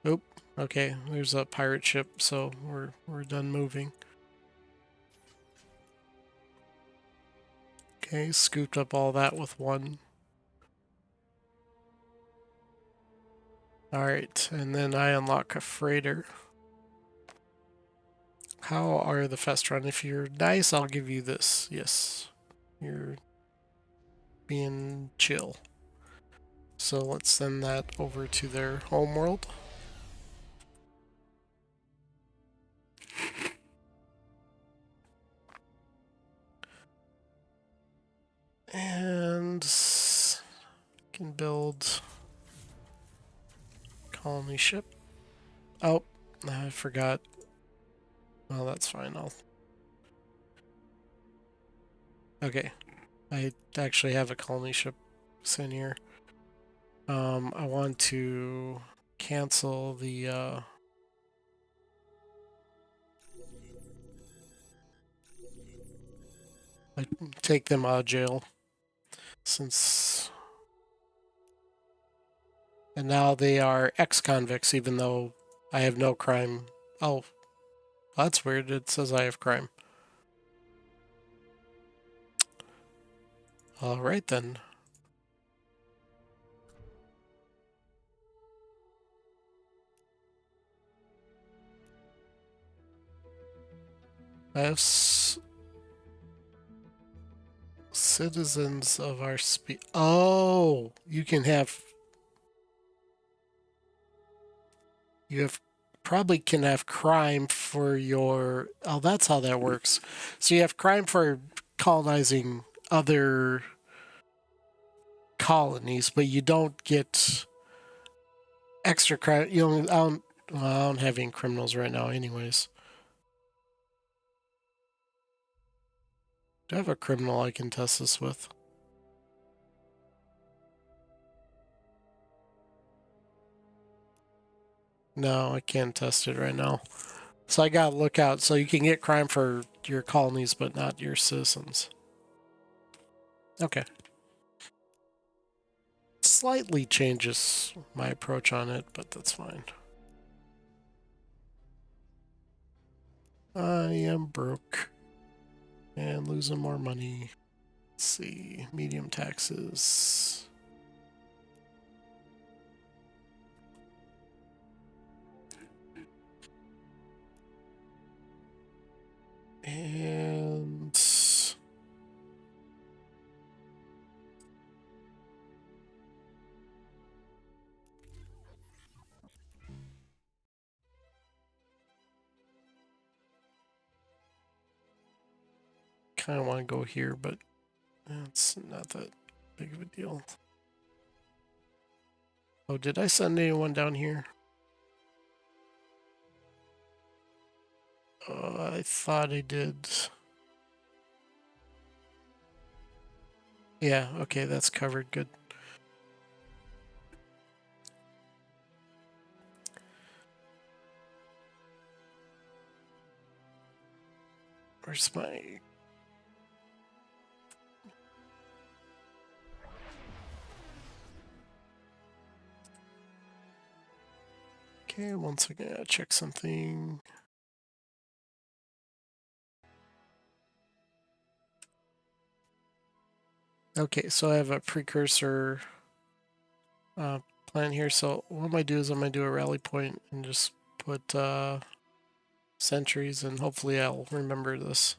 Oop. Okay, there's a pirate ship, so we're done moving. Okay, scooped up all that with one. Alright, and then I unlock a freighter. How are the fest run? If you're nice, I'll give you this. Yes. You're being chill. So let's send that over to their homeworld. And can build colony ship. Oh, I forgot. Well, that's fine. Okay. I actually have a colony ship in here. I want to cancel the I take them out of jail since and now they are ex-convicts even though I have no crime. Oh, that's weird. It says I have crime. All right then. I have citizens of our Oh, you can have. You have probably can have crime for your. Oh, that's how that works. So you have crime for colonizing other colonies, but you don't get extra crime. You know, I don't have any criminals right now, anyways. Do I have a criminal I can test this with? No, I can't test it right now. So I gotta look out. So you can get crime for your colonies, but not your citizens. Okay. Slightly changes my approach on it, but that's fine. I am broke and losing more money. Let's see, medium taxes. And kind of want to go here, but it's not that big of a deal. Oh, did I send anyone down here? I thought I did. Yeah, okay, that's covered. Good. Where's my... Okay, one second, I'll check something. Okay, so I have a precursor plan here. So what I'm going to do is I'm going to do a rally point and just put sentries, and hopefully I'll remember this.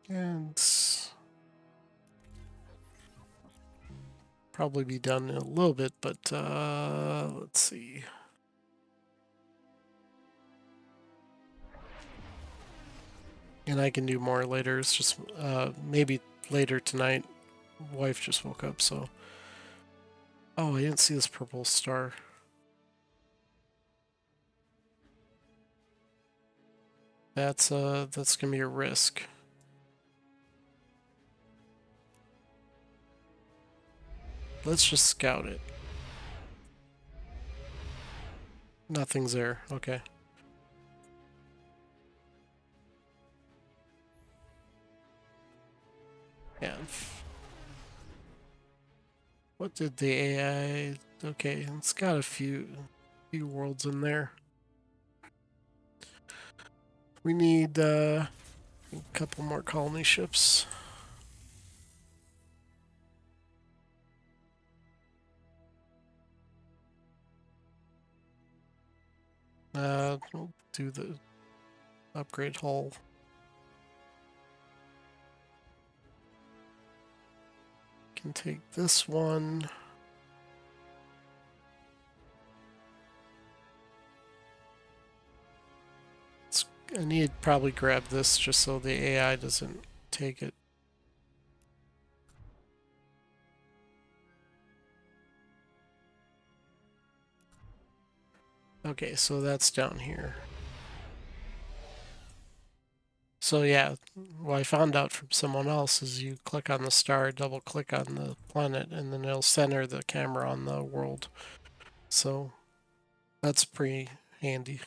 And probably be done in a little bit, but let's see. And I can do more later. It's just maybe later tonight. Wife just woke up, so. Oh, I didn't see this purple star. That's gonna be a risk. Let's just scout it. Nothing's there. Okay. Yeah. What did the AI... Okay, it's got a few worlds in there. We need a couple more colony ships. We'll do the upgrade hull. Can take this one. I need to probably grab this just so the AI doesn't take it. Okay, so that's down here. So yeah, what I found out from someone else is you click on the star, double click on the planet, and then it'll center the camera on the world. So that's pretty handy.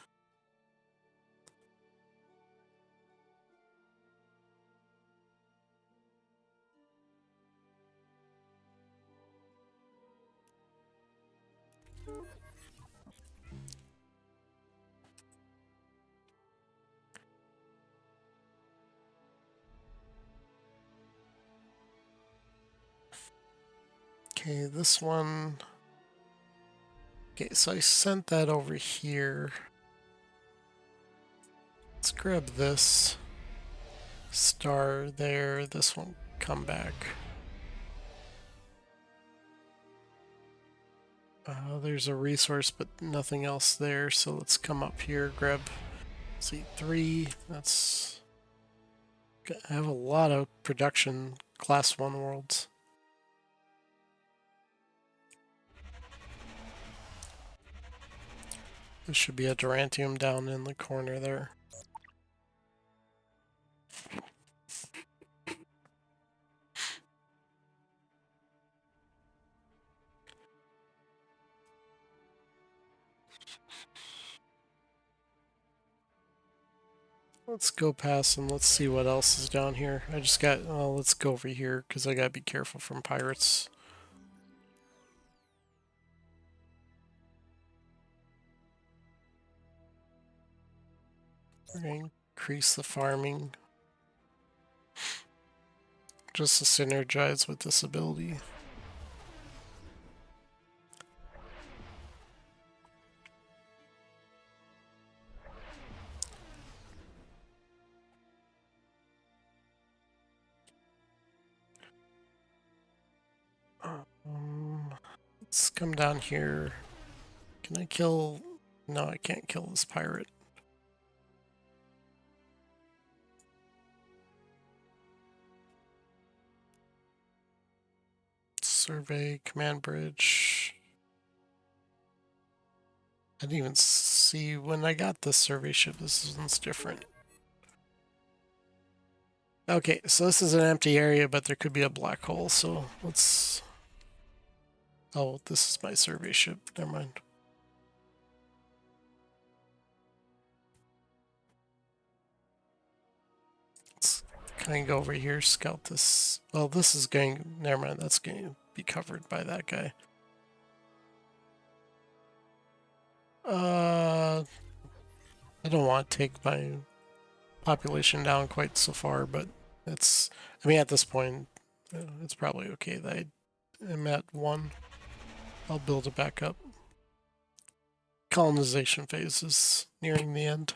Okay, this one. Okay, so I sent that over here. Let's grab this star there. This one come back. There's a resource, but nothing else there. So let's come up here, grab C3. That's... I have a lot of production class 1 worlds. There should be a Durantium down in the corner there. Let's go past and let's see what else is down here. I just got, let's go over here because I gotta be careful from pirates. We're going to increase the farming just to synergize with this ability. Let's come down here. Can I kill... No, I can't kill this pirate. Survey, command bridge. I didn't even see when I got this survey ship. This one's different. Okay, so this is an empty area, but there could be a black hole, so let's... Oh, this is my survey ship. Never mind. Let's kind of go over here, scout this. Well, this is going... Never mind, that's going to be covered by that guy. I don't want to take my population down quite so far, but it's... I mean, at this point, it's probably okay that I am at 1. I'll build it back up. Colonization phase is nearing the end.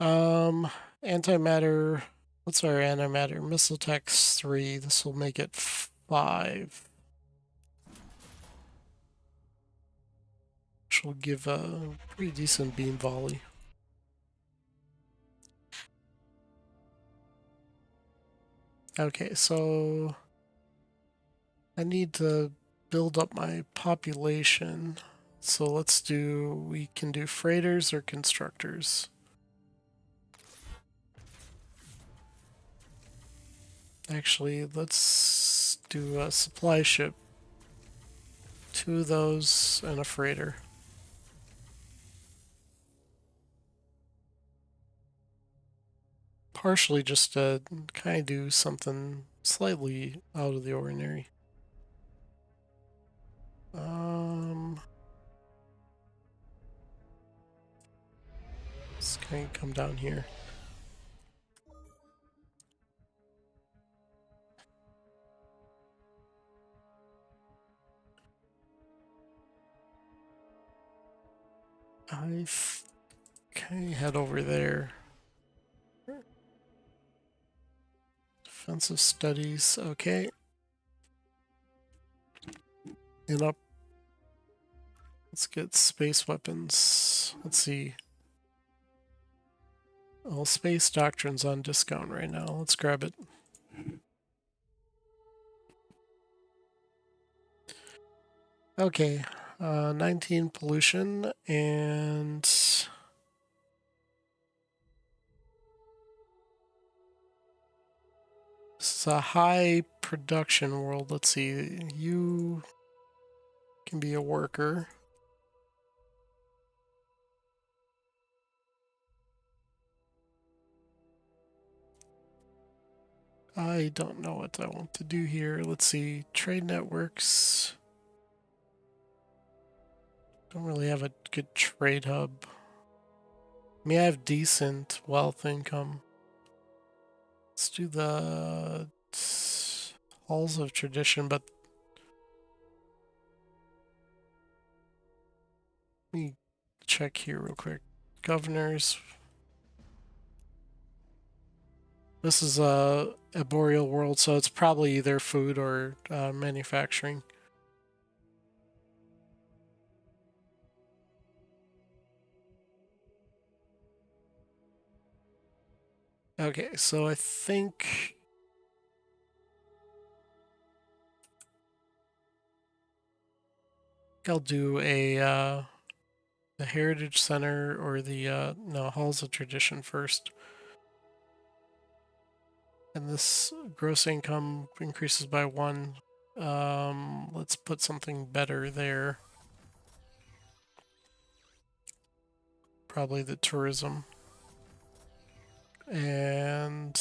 Antimatter. What's our antimatter? Missile tax 3. This will make it 5. Which will give a pretty decent beam volley. Okay, so I need to build up my population. So let's do, we can do freighters or constructors. Actually, let's do a supply ship. 2 of those and a freighter. partially just to kind of do something slightly out of the ordinary. Let's kind of come down here. I kind of head over there. Defensive studies, okay. And up. Let's get space weapons. Let's see. Well, space doctrine's on discount right now. Let's grab it. Okay, 19 pollution and this is a high production world. Let's see, you can be a worker. I don't know what I want to do here. Let's see, trade networks. Don't really have a good trade hub. I mean, I have decent wealth income. Let's do the Halls of Tradition, but let me check here real quick. Governors. This is a boreal world, so it's probably either food or manufacturing. Okay, so I think I'll do the Heritage Center or the no, Halls of Tradition first. And this gross income increases by 1. Let's put something better there. Probably the tourism. And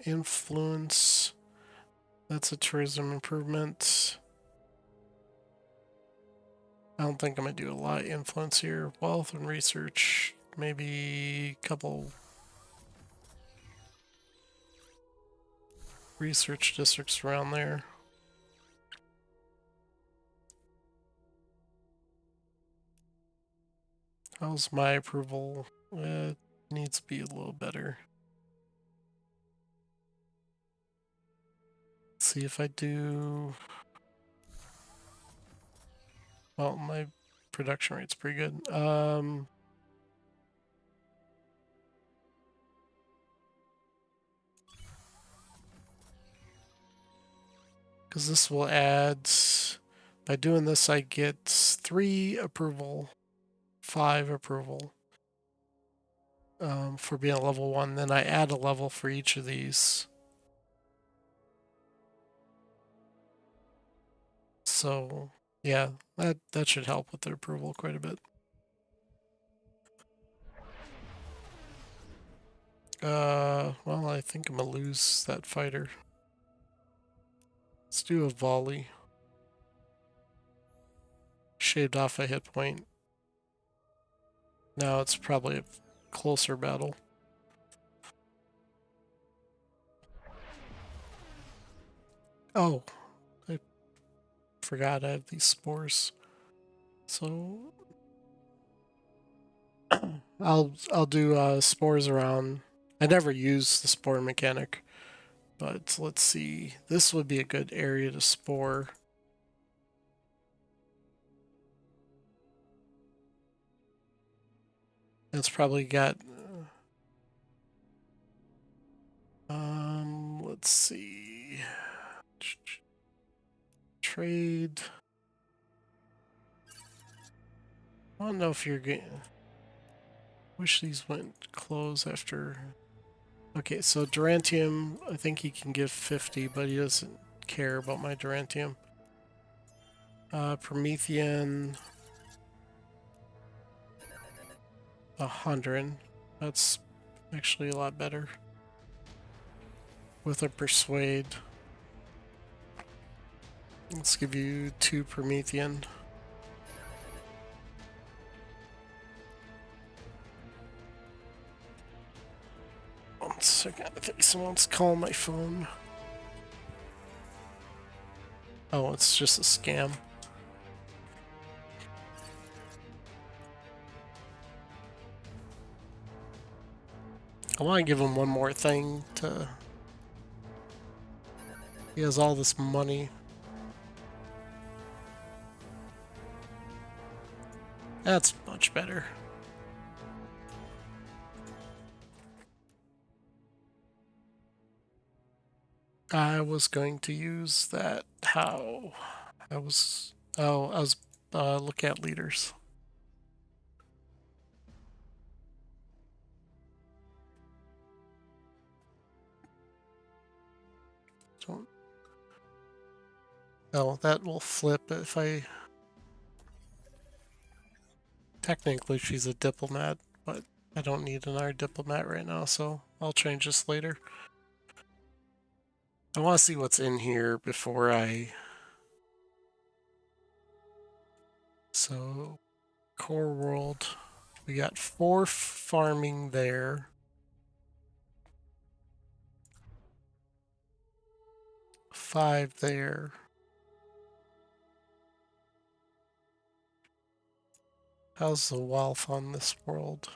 influence. That's a tourism improvement. I don't think I'm going to do a lot of influence here. Wealth and research. Maybe a couple research districts around there. How's my approval? It needs to be a little better. Let's see if I do... Well, my production rate's pretty good. Because this will add... By doing this, I get 3 approval, 5 approval for being a level 1. Then I add a level for each of these. So, yeah, that should help with the approval quite a bit. Well, I think I'm gonna lose that fighter. Let's do a volley. Shaved off a hit point. Now it's probably a closer battle. Oh, I forgot I have these spores. So I'll do spores around. I never use the spore mechanic, but let's see. This would be a good area to spore. It's probably got let's see. Trade. I don't know if you're getting... Wish these went close after... Okay, so Durantium, I think he can give 50, but he doesn't care about my Durantium. Promethean... 100. That's actually a lot better. with a persuade. Let's give you 2 Promethean. One second, I think someone's calling my phone. Oh, it's just a scam. I want to give him one more thing to... He has all this money. That's much better. I was going to use that. How? I was looking at leaders. Don't... Oh, that will flip if I... Technically, she's a diplomat, but I don't need another diplomat right now, so I'll change this later. I want to see what's in here before I... So, core world. We got 4 farming there. 5 there. How's the wealth on this world?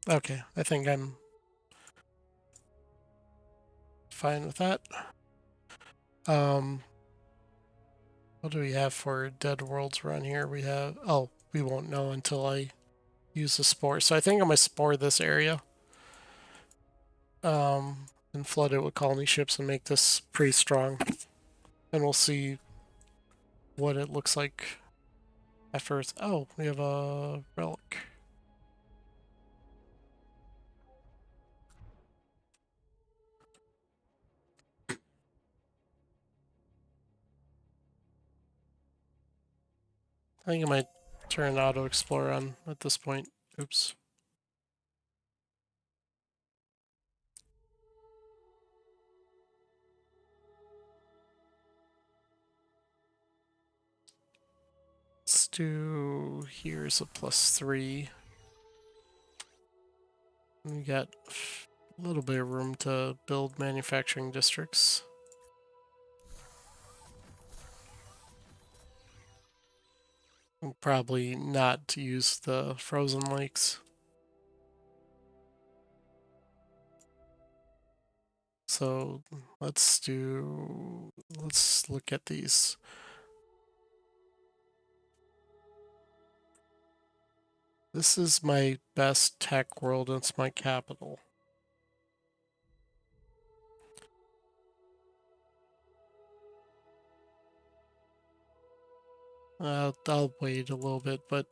Okay, I think I'm fine with that. What do we have for dead worlds around here? We have... Oh, we won't know until I use the spore. So I think I'm going to spore this area. And flood it with colony ships and make this pretty strong. And we'll see what it looks like at first. Oh, we have a relic. I think I might turn Auto Explorer on at this point. Oops. Let's do... Here's a +3. We got a little bit of room to build manufacturing districts. We'll probably not use the frozen lakes. So let's look at these. This is my best tech world, and it's my capital. I'll wait a little bit, but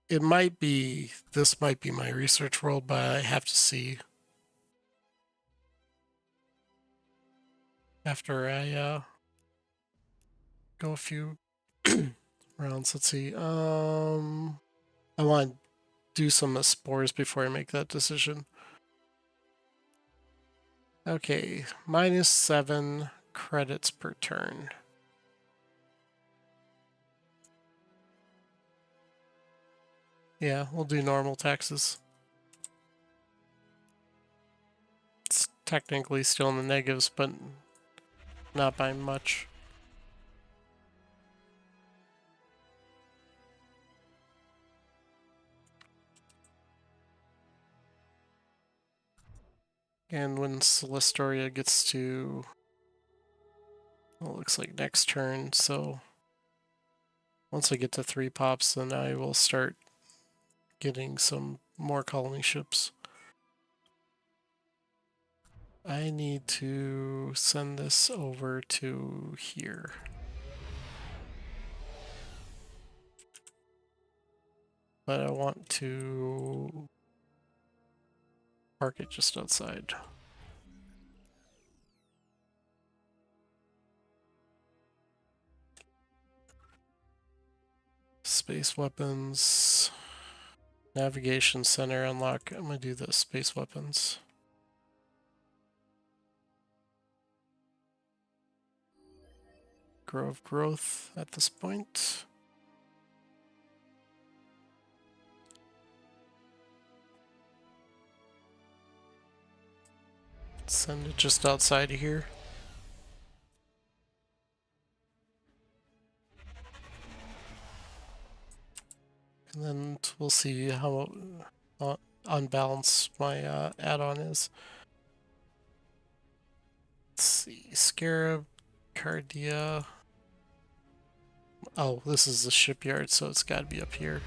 it might be, this might be my research world, but I have to see after I go a few rounds. Let's see. I want to do some spores before I make that decision. Okay, -7 credits per turn. Yeah, we'll do normal taxes. It's technically still in the negatives, but not by much. And when Celestoria gets to, well, it looks like next turn, so once I get to 3 pops, then I will start getting some more colony ships. I need to send this over to here. But I want to park it just outside. Space weapons. Navigation center unlock. I'm gonna do the space weapons. Grove growth at this point. Send it just outside of here. And then we'll see how unbalanced my add-on is. Let's see, Scarab, Cardia. Oh, this is the shipyard, so it's got to be up here.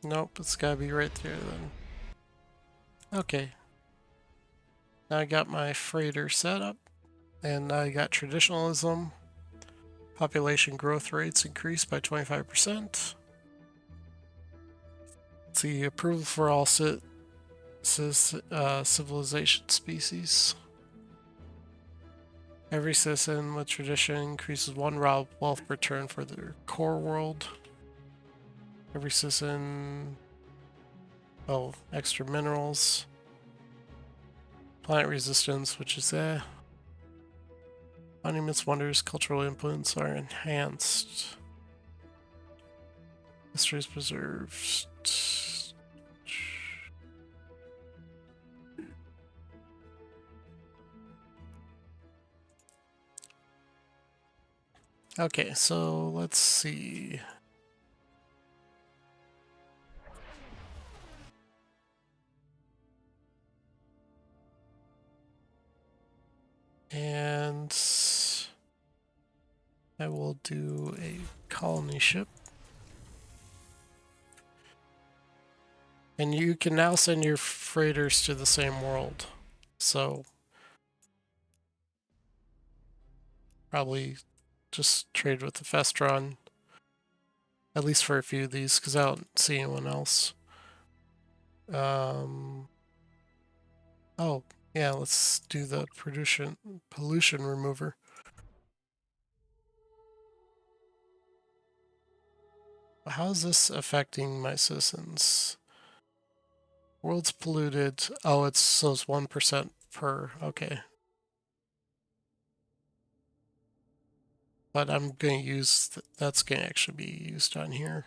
Nope, it's got to be right there then. Okay. Now I got my freighter set up, and I got traditionalism. Population growth rates increased by 25%. Let's see, approval for all civilization species. Every citizen with tradition increases 1 wealth per turn for their core world. Every citizen... Oh, extra minerals. Planet resistance, which is monuments, wonders, cultural influence are enhanced. History is preserved. Okay, so let's see. And I will do a colony ship. And you can now send your freighters to the same world. So probably just trade with the Festron. At least for a few of these, because I don't see anyone else. Oh, yeah, let's do the pollution remover. How is this affecting my citizens? World's polluted. Oh, it's 1% per. Okay. But I'm going to use, that's going to actually be used on here.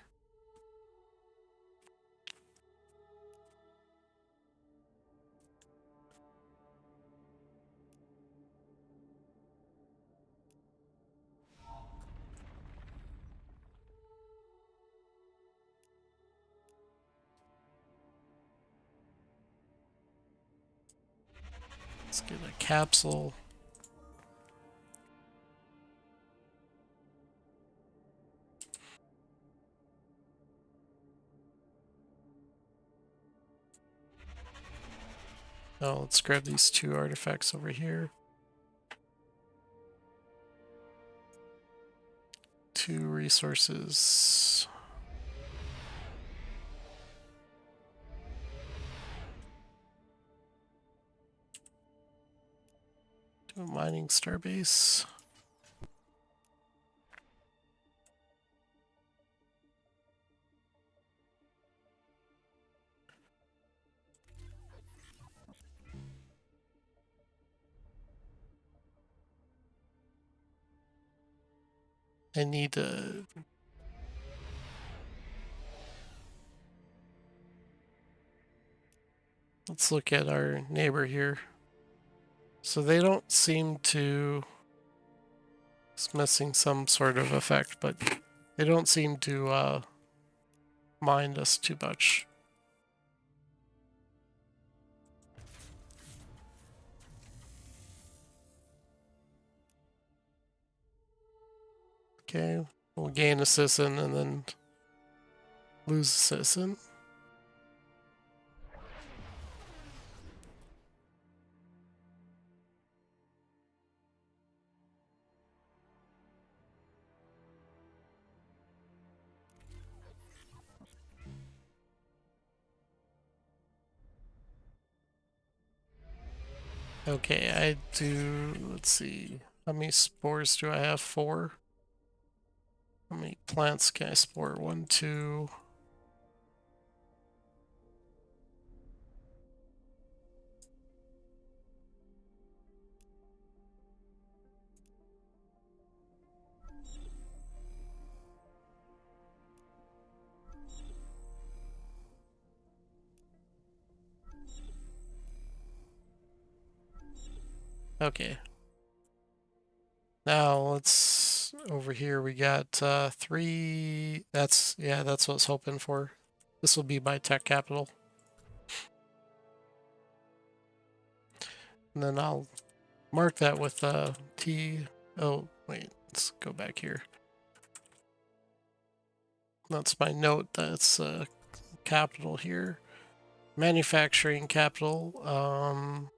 Let's get a capsule. Oh, let's grab these 2 artifacts over here. 2 resources. Do a mining starbase. I need to... Let's look at our neighbor here. So they don't seem to... It's missing some sort of effect, but they don't seem to mind us too much. Okay, we'll gain a citizen and then lose a citizen. Okay, I do, let's see, how many spores do I have? 4? How many plants can I spore? 1, 2. Okay. Now let's, over here we got 3, yeah, that's what I was hoping for. This will be my tech capital. And then I'll mark that with T. Oh, wait, let's go back here. That's my note. That's capital here. Manufacturing capital.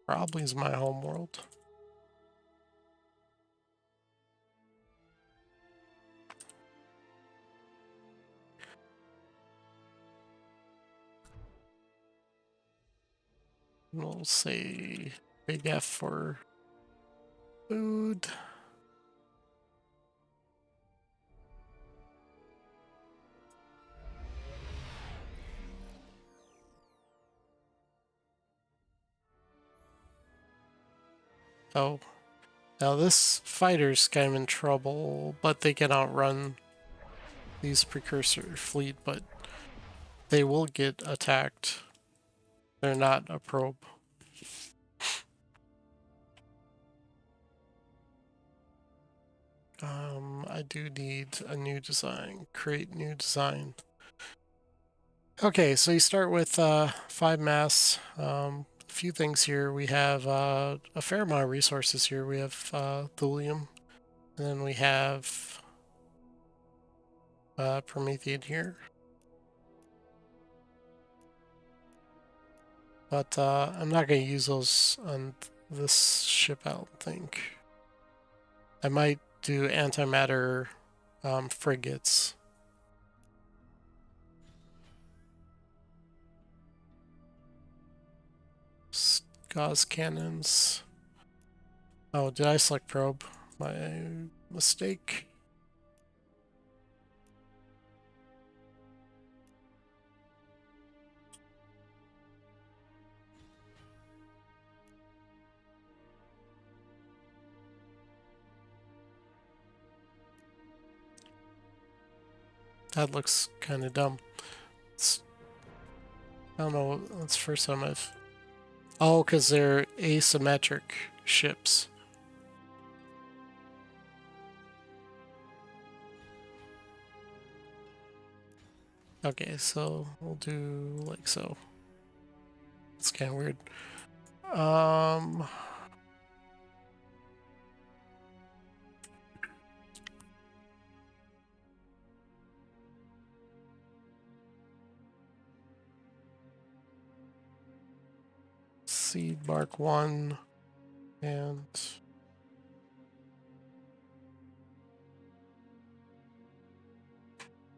Probably is my home world. We'll say big F for food. Oh, now this fighter's kind of in trouble, but they can outrun these precursor fleet, but they will get attacked. They're not a probe. I do need a new design. Create new design. Okay, so you start with 5 mass. A few things here. We have a fair amount of resources here. We have thulium, and then we have Promethean here. But I'm not going to use those on this ship, I don't think. I might do antimatter frigates. Gauss cannons. Oh, did I select probe? My mistake. That looks kind of dumb. I don't know, that's the first time I've... Oh, because they're asymmetric ships. Okay, so we'll do like so. It's kind of weird. Seed Mark 1 and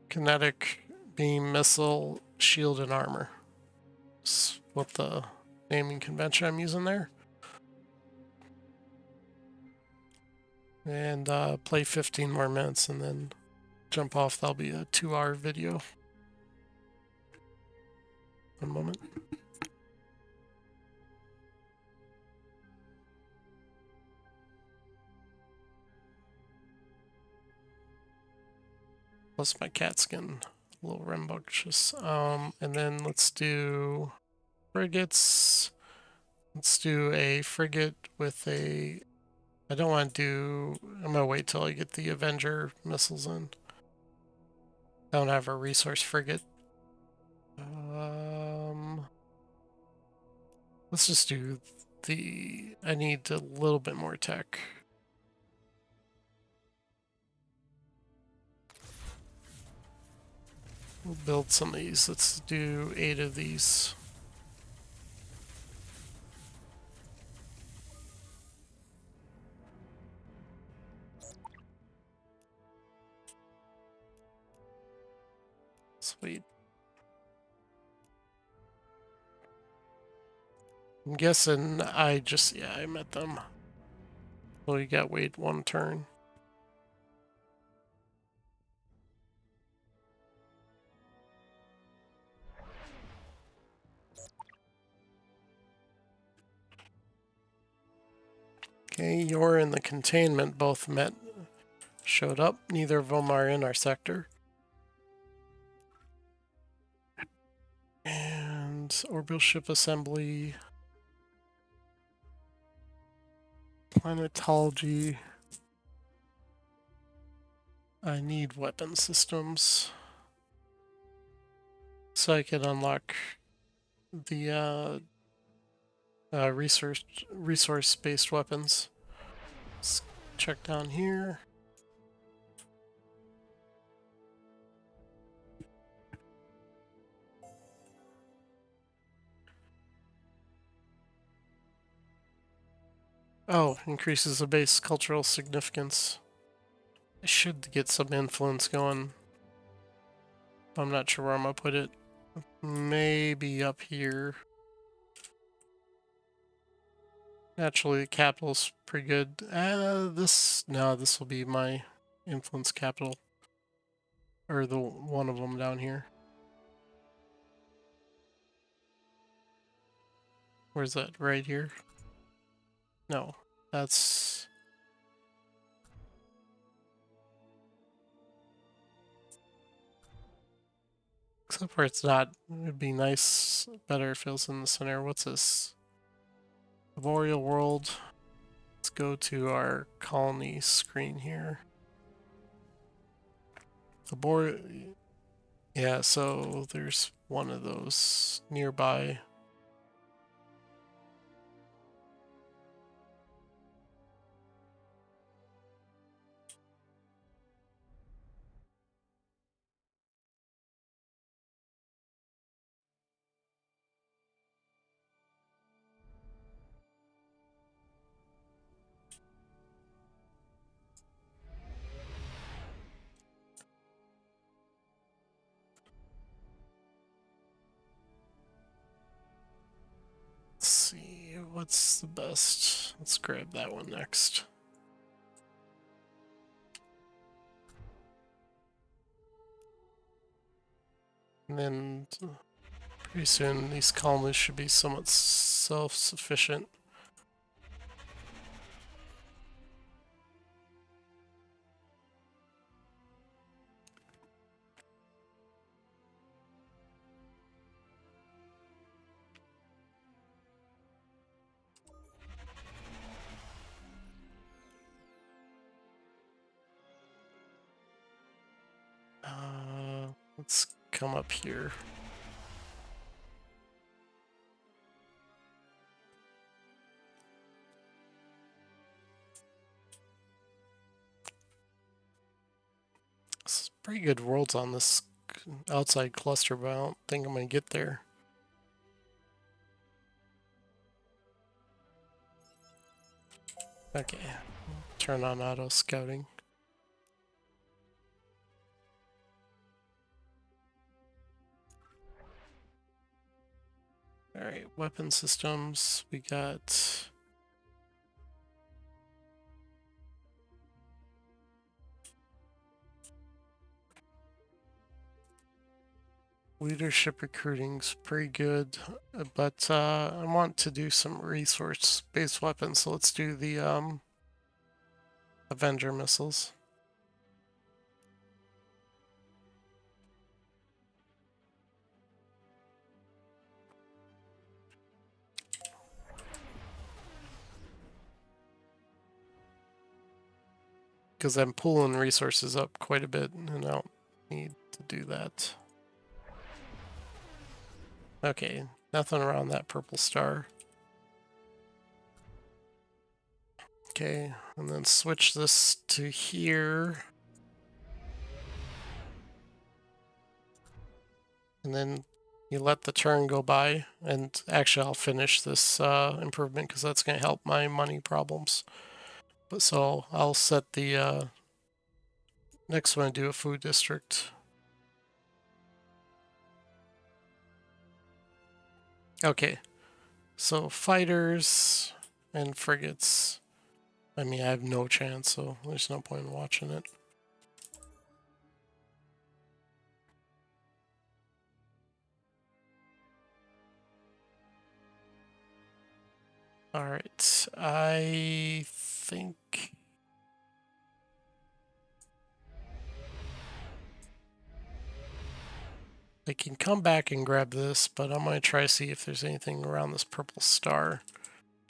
kinetic beam missile shield and armor. That's what the naming convention I'm using there. And play 15 more minutes and then jump off. That'll be a 2-hour video. One moment. Plus my cat skin, a little rambunctious. And then let's do frigates. Let's do a frigate with a... I don't want to do... I'm going to wait till I get the Avenger missiles in. I don't have a resource frigate. Let's just do the... I need a little bit more tech. We'll build some of these. Let's do 8 of these. Sweet. I'm guessing I met them. Well, you got wait one turn. Okay, you're in the containment. Both showed up. Neither of them are in our sector. And orbital ship assembly, planetology. I need weapon systems so I can unlock the resource-based weapons. Let's check down here. Oh, increases the base cultural significance. I should get some influence going. I'm not sure where I'm gonna put it. Maybe up here. Naturally, the capital's pretty good. This will be my influence capital, or the one of them down here. Where's that? Right here? No, that's. Except for it's not. It'd be nice, better if it was in the center. What's this? Arboreal world. Let's go to our colony screen here. Arboreal. Yeah, so there's one of those nearby. Let's see, what's the best? Let's grab that one next. And then pretty soon these colonies should be somewhat self-sufficient. Let's come up here. There's pretty good worlds on this outside cluster, but I don't think I'm gonna get there. Okay, turn on auto scouting. Alright, weapon systems. We got leadership recruiting's pretty good, but I want to do some resource-based weapons, so let's do the Avenger missiles. Because I'm pulling resources up quite a bit, and I don't need to do that. Okay, nothing around that purple star. Okay, and then switch this to here. And then you let the turn go by, and actually I'll finish this improvement because that's going to help my money problems. But so I'll set the next one, do a food district. Okay, So fighters and frigates. I mean, I have no chance, so there's no point in watching it. Alright, I think... I can come back and grab this, but I'm going to try to see if there's anything around this purple star.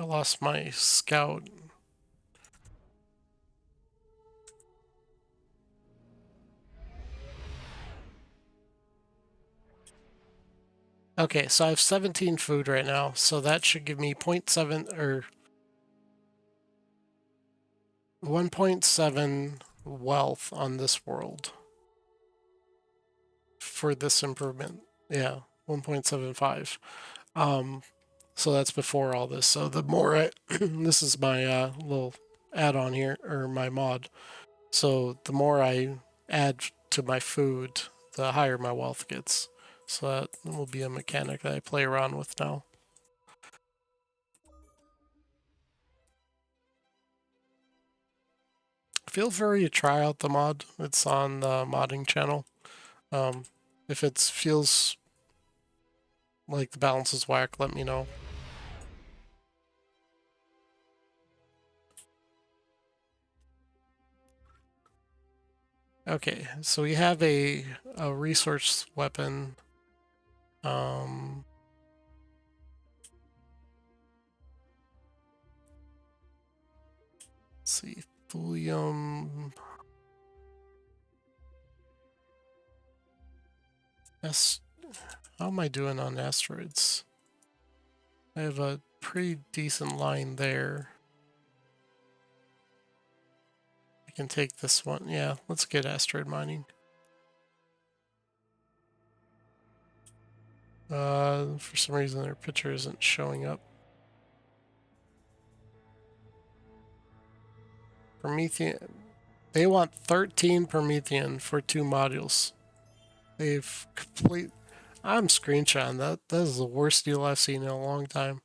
I lost my scout. Okay, so I have 17 food right now, so that should give me 0.7 or 1.7 wealth on this world for this improvement. Yeah, 1.75. So that's before all this. So the more I, this is my little add-on here, or my mod. So the more I add to my food, the higher my wealth gets. So that will be a mechanic that I play around with now. Feel free to try out the mod. It's on the modding channel. If it feels like the balance is whack, let me know. Okay, so we have a resource weapon. Let's see, thulium. How am I doing on asteroids? I have a pretty decent line there. I can take this one. Yeah, let's get asteroid mining. For some reason their picture isn't showing up. Promethean. They want 13 Promethean for 2 modules. They've complete. I'm screenshotting that. That is the worst deal I've seen in a long time.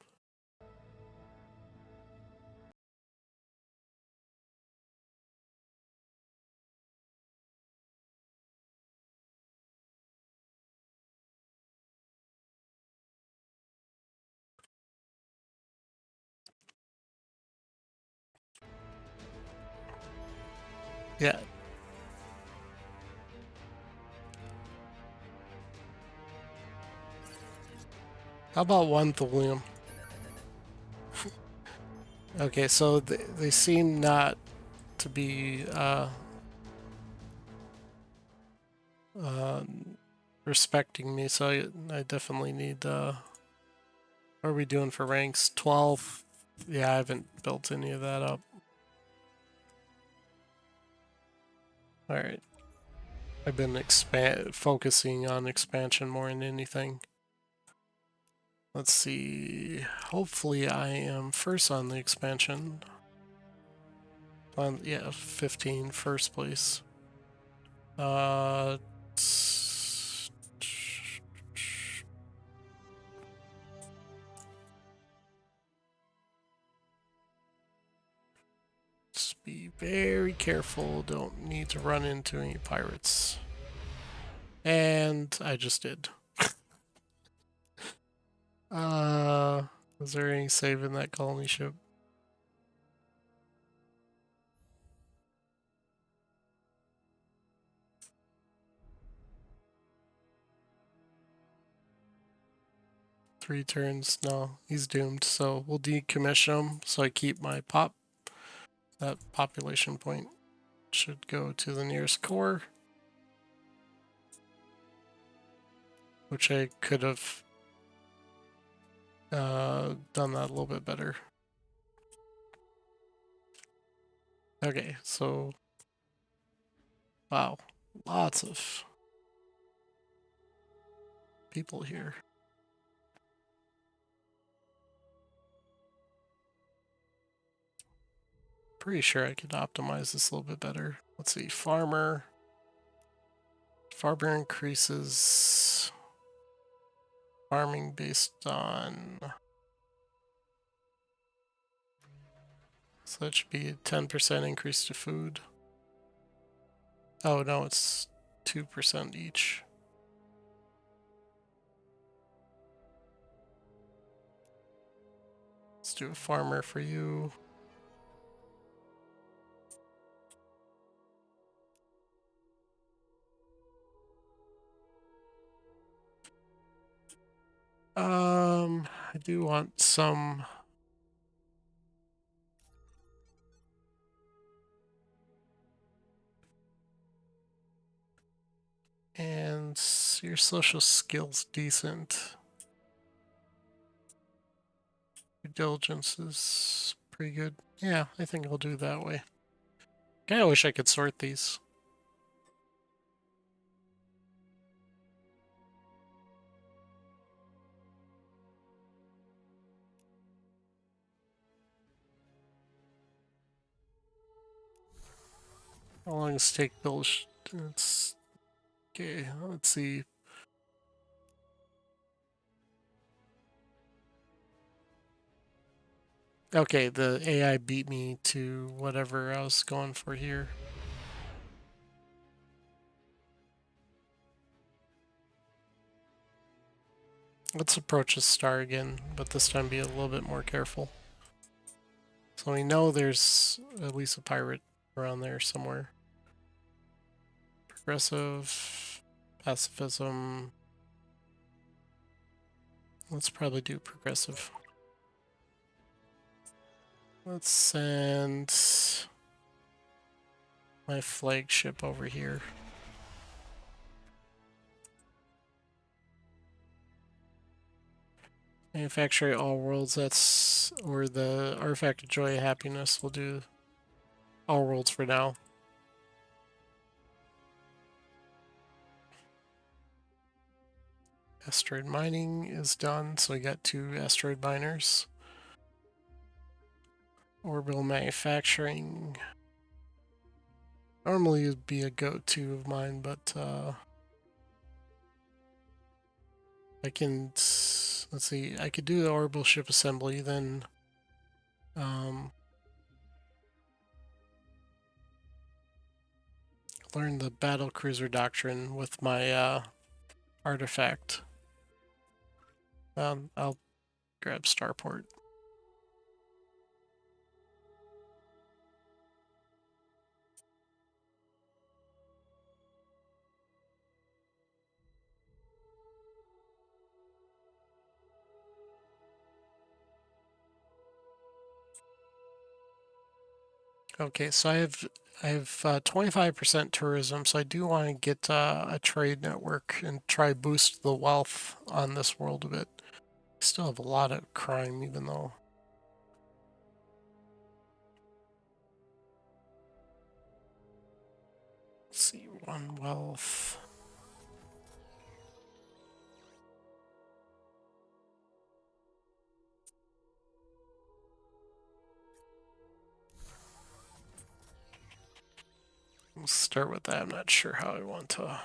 Yeah. How about 1 thulium? Okay, so they seem not to be uh, respecting me, so I definitely need. What are we doing for ranks? 12. Yeah, I haven't built any of that up. All right. I've been focusing on expansion more than anything. Let's see. Hopefully, I am first on the expansion. Yeah, 15, first place. Just be very careful. Don't need to run into any pirates. And I just did. Is there any save in that colony ship? Three turns. No, he's doomed. So we'll decommission him. So I keep my pop. That population point should go to the nearest core. Which I could have done that a little bit better. Okay, so wow, lots of people here. Pretty sure I could optimize this a little bit better. Let's see, farmer. Farmer increases farming based on So that should be a 10% increase to food. Oh no, it's 2% each. Let's do a farmer for you. I do want some. And your social skills decent. Your diligence is pretty good. Yeah, I think I'll do it that way. Kinda wish I could sort these. How long does it take build? It's okay. Let's see. Okay, the AI beat me to whatever I was going for here. Let's approach a star again, but this time be a little bit more careful. So we know there's at least a pirate around there somewhere. Progressive, pacifism. Let's probably do progressive. Let's send my flagship over here. Manufacture all worlds, that's, or the artifact of joy and happiness. We'll do all worlds for now. Asteroid mining is done, so we got 2 asteroid miners. Orbital manufacturing. Normally would be a go-to of mine, but I can, let's see, I could do the orbital ship assembly, then learn the battle cruiser doctrine with my artifact. I'll grab starport. Okay, so I have 25% tourism, so I do want to get a trade network and try boost the wealth on this world a bit. Still have a lot of crime, even though. Let's see, 1 wealth. We'll start with that. I'm not sure how I want to.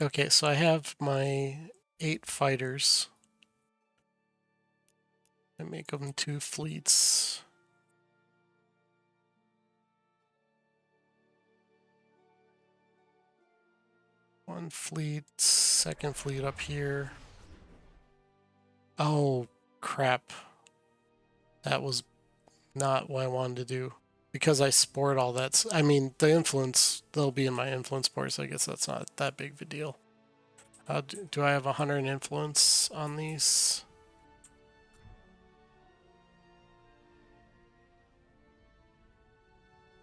Okay, so I have my 8 fighters. I make them 2 fleets. One fleet, second fleet up here. Oh, crap. That was not what I wanted to do. Because I sport all that. I mean, the influence, they'll be in my influence board, so I guess that's not that big of a deal. Do I have 100 influence on these?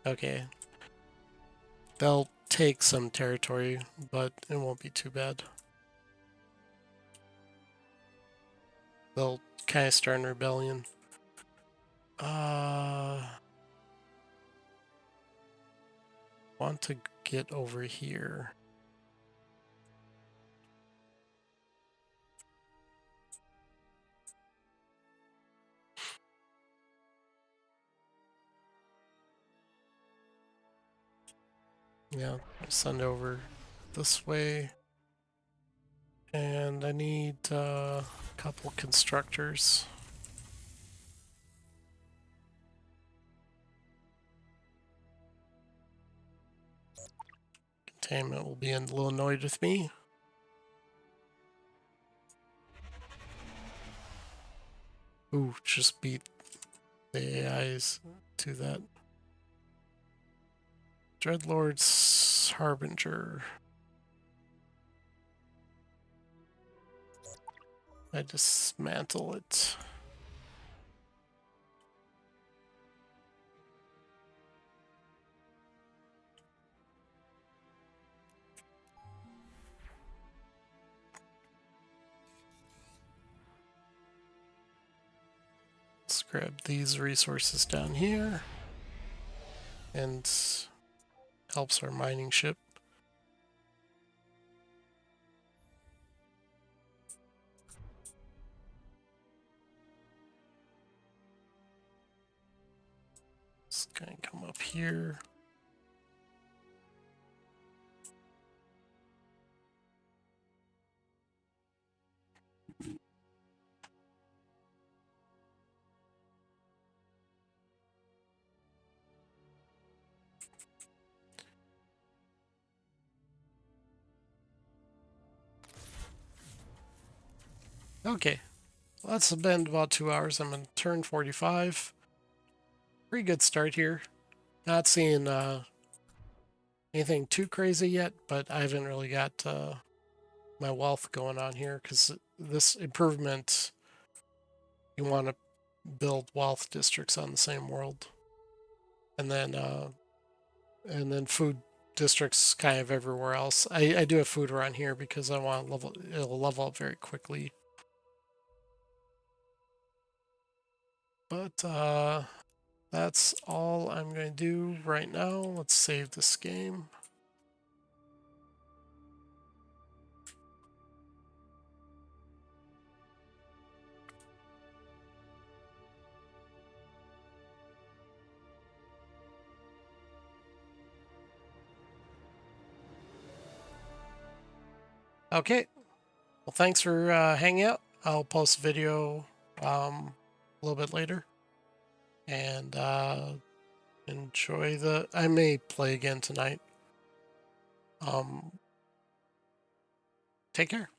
Okay. They'll take some territory, but it won't be too bad. They'll kind of start in rebellion. Want to get over here. Yeah, send over this way. And I need a couple constructors. Containment will be a little annoyed with me. Ooh, just beat the AIs to that. Dreadlord's Harbinger. I dismantle it. Let's grab these resources down here. And helps our mining ship. It's gonna come up here. Okay, well, that's been about 2 hours. I'm in turn 45. Pretty good start here. Not seeing anything too crazy yet, but I haven't really got my wealth going on here because this improvement, you want to build wealth districts on the same world, and then food districts kind of everywhere else. I do have food around here because I want to level. It'll level up very quickly. But that's all I'm going to do right now. Let's save this game. Okay. Well, thanks for hanging out. I'll post a video a little bit later. And enjoy the... I may play again tonight. Take care.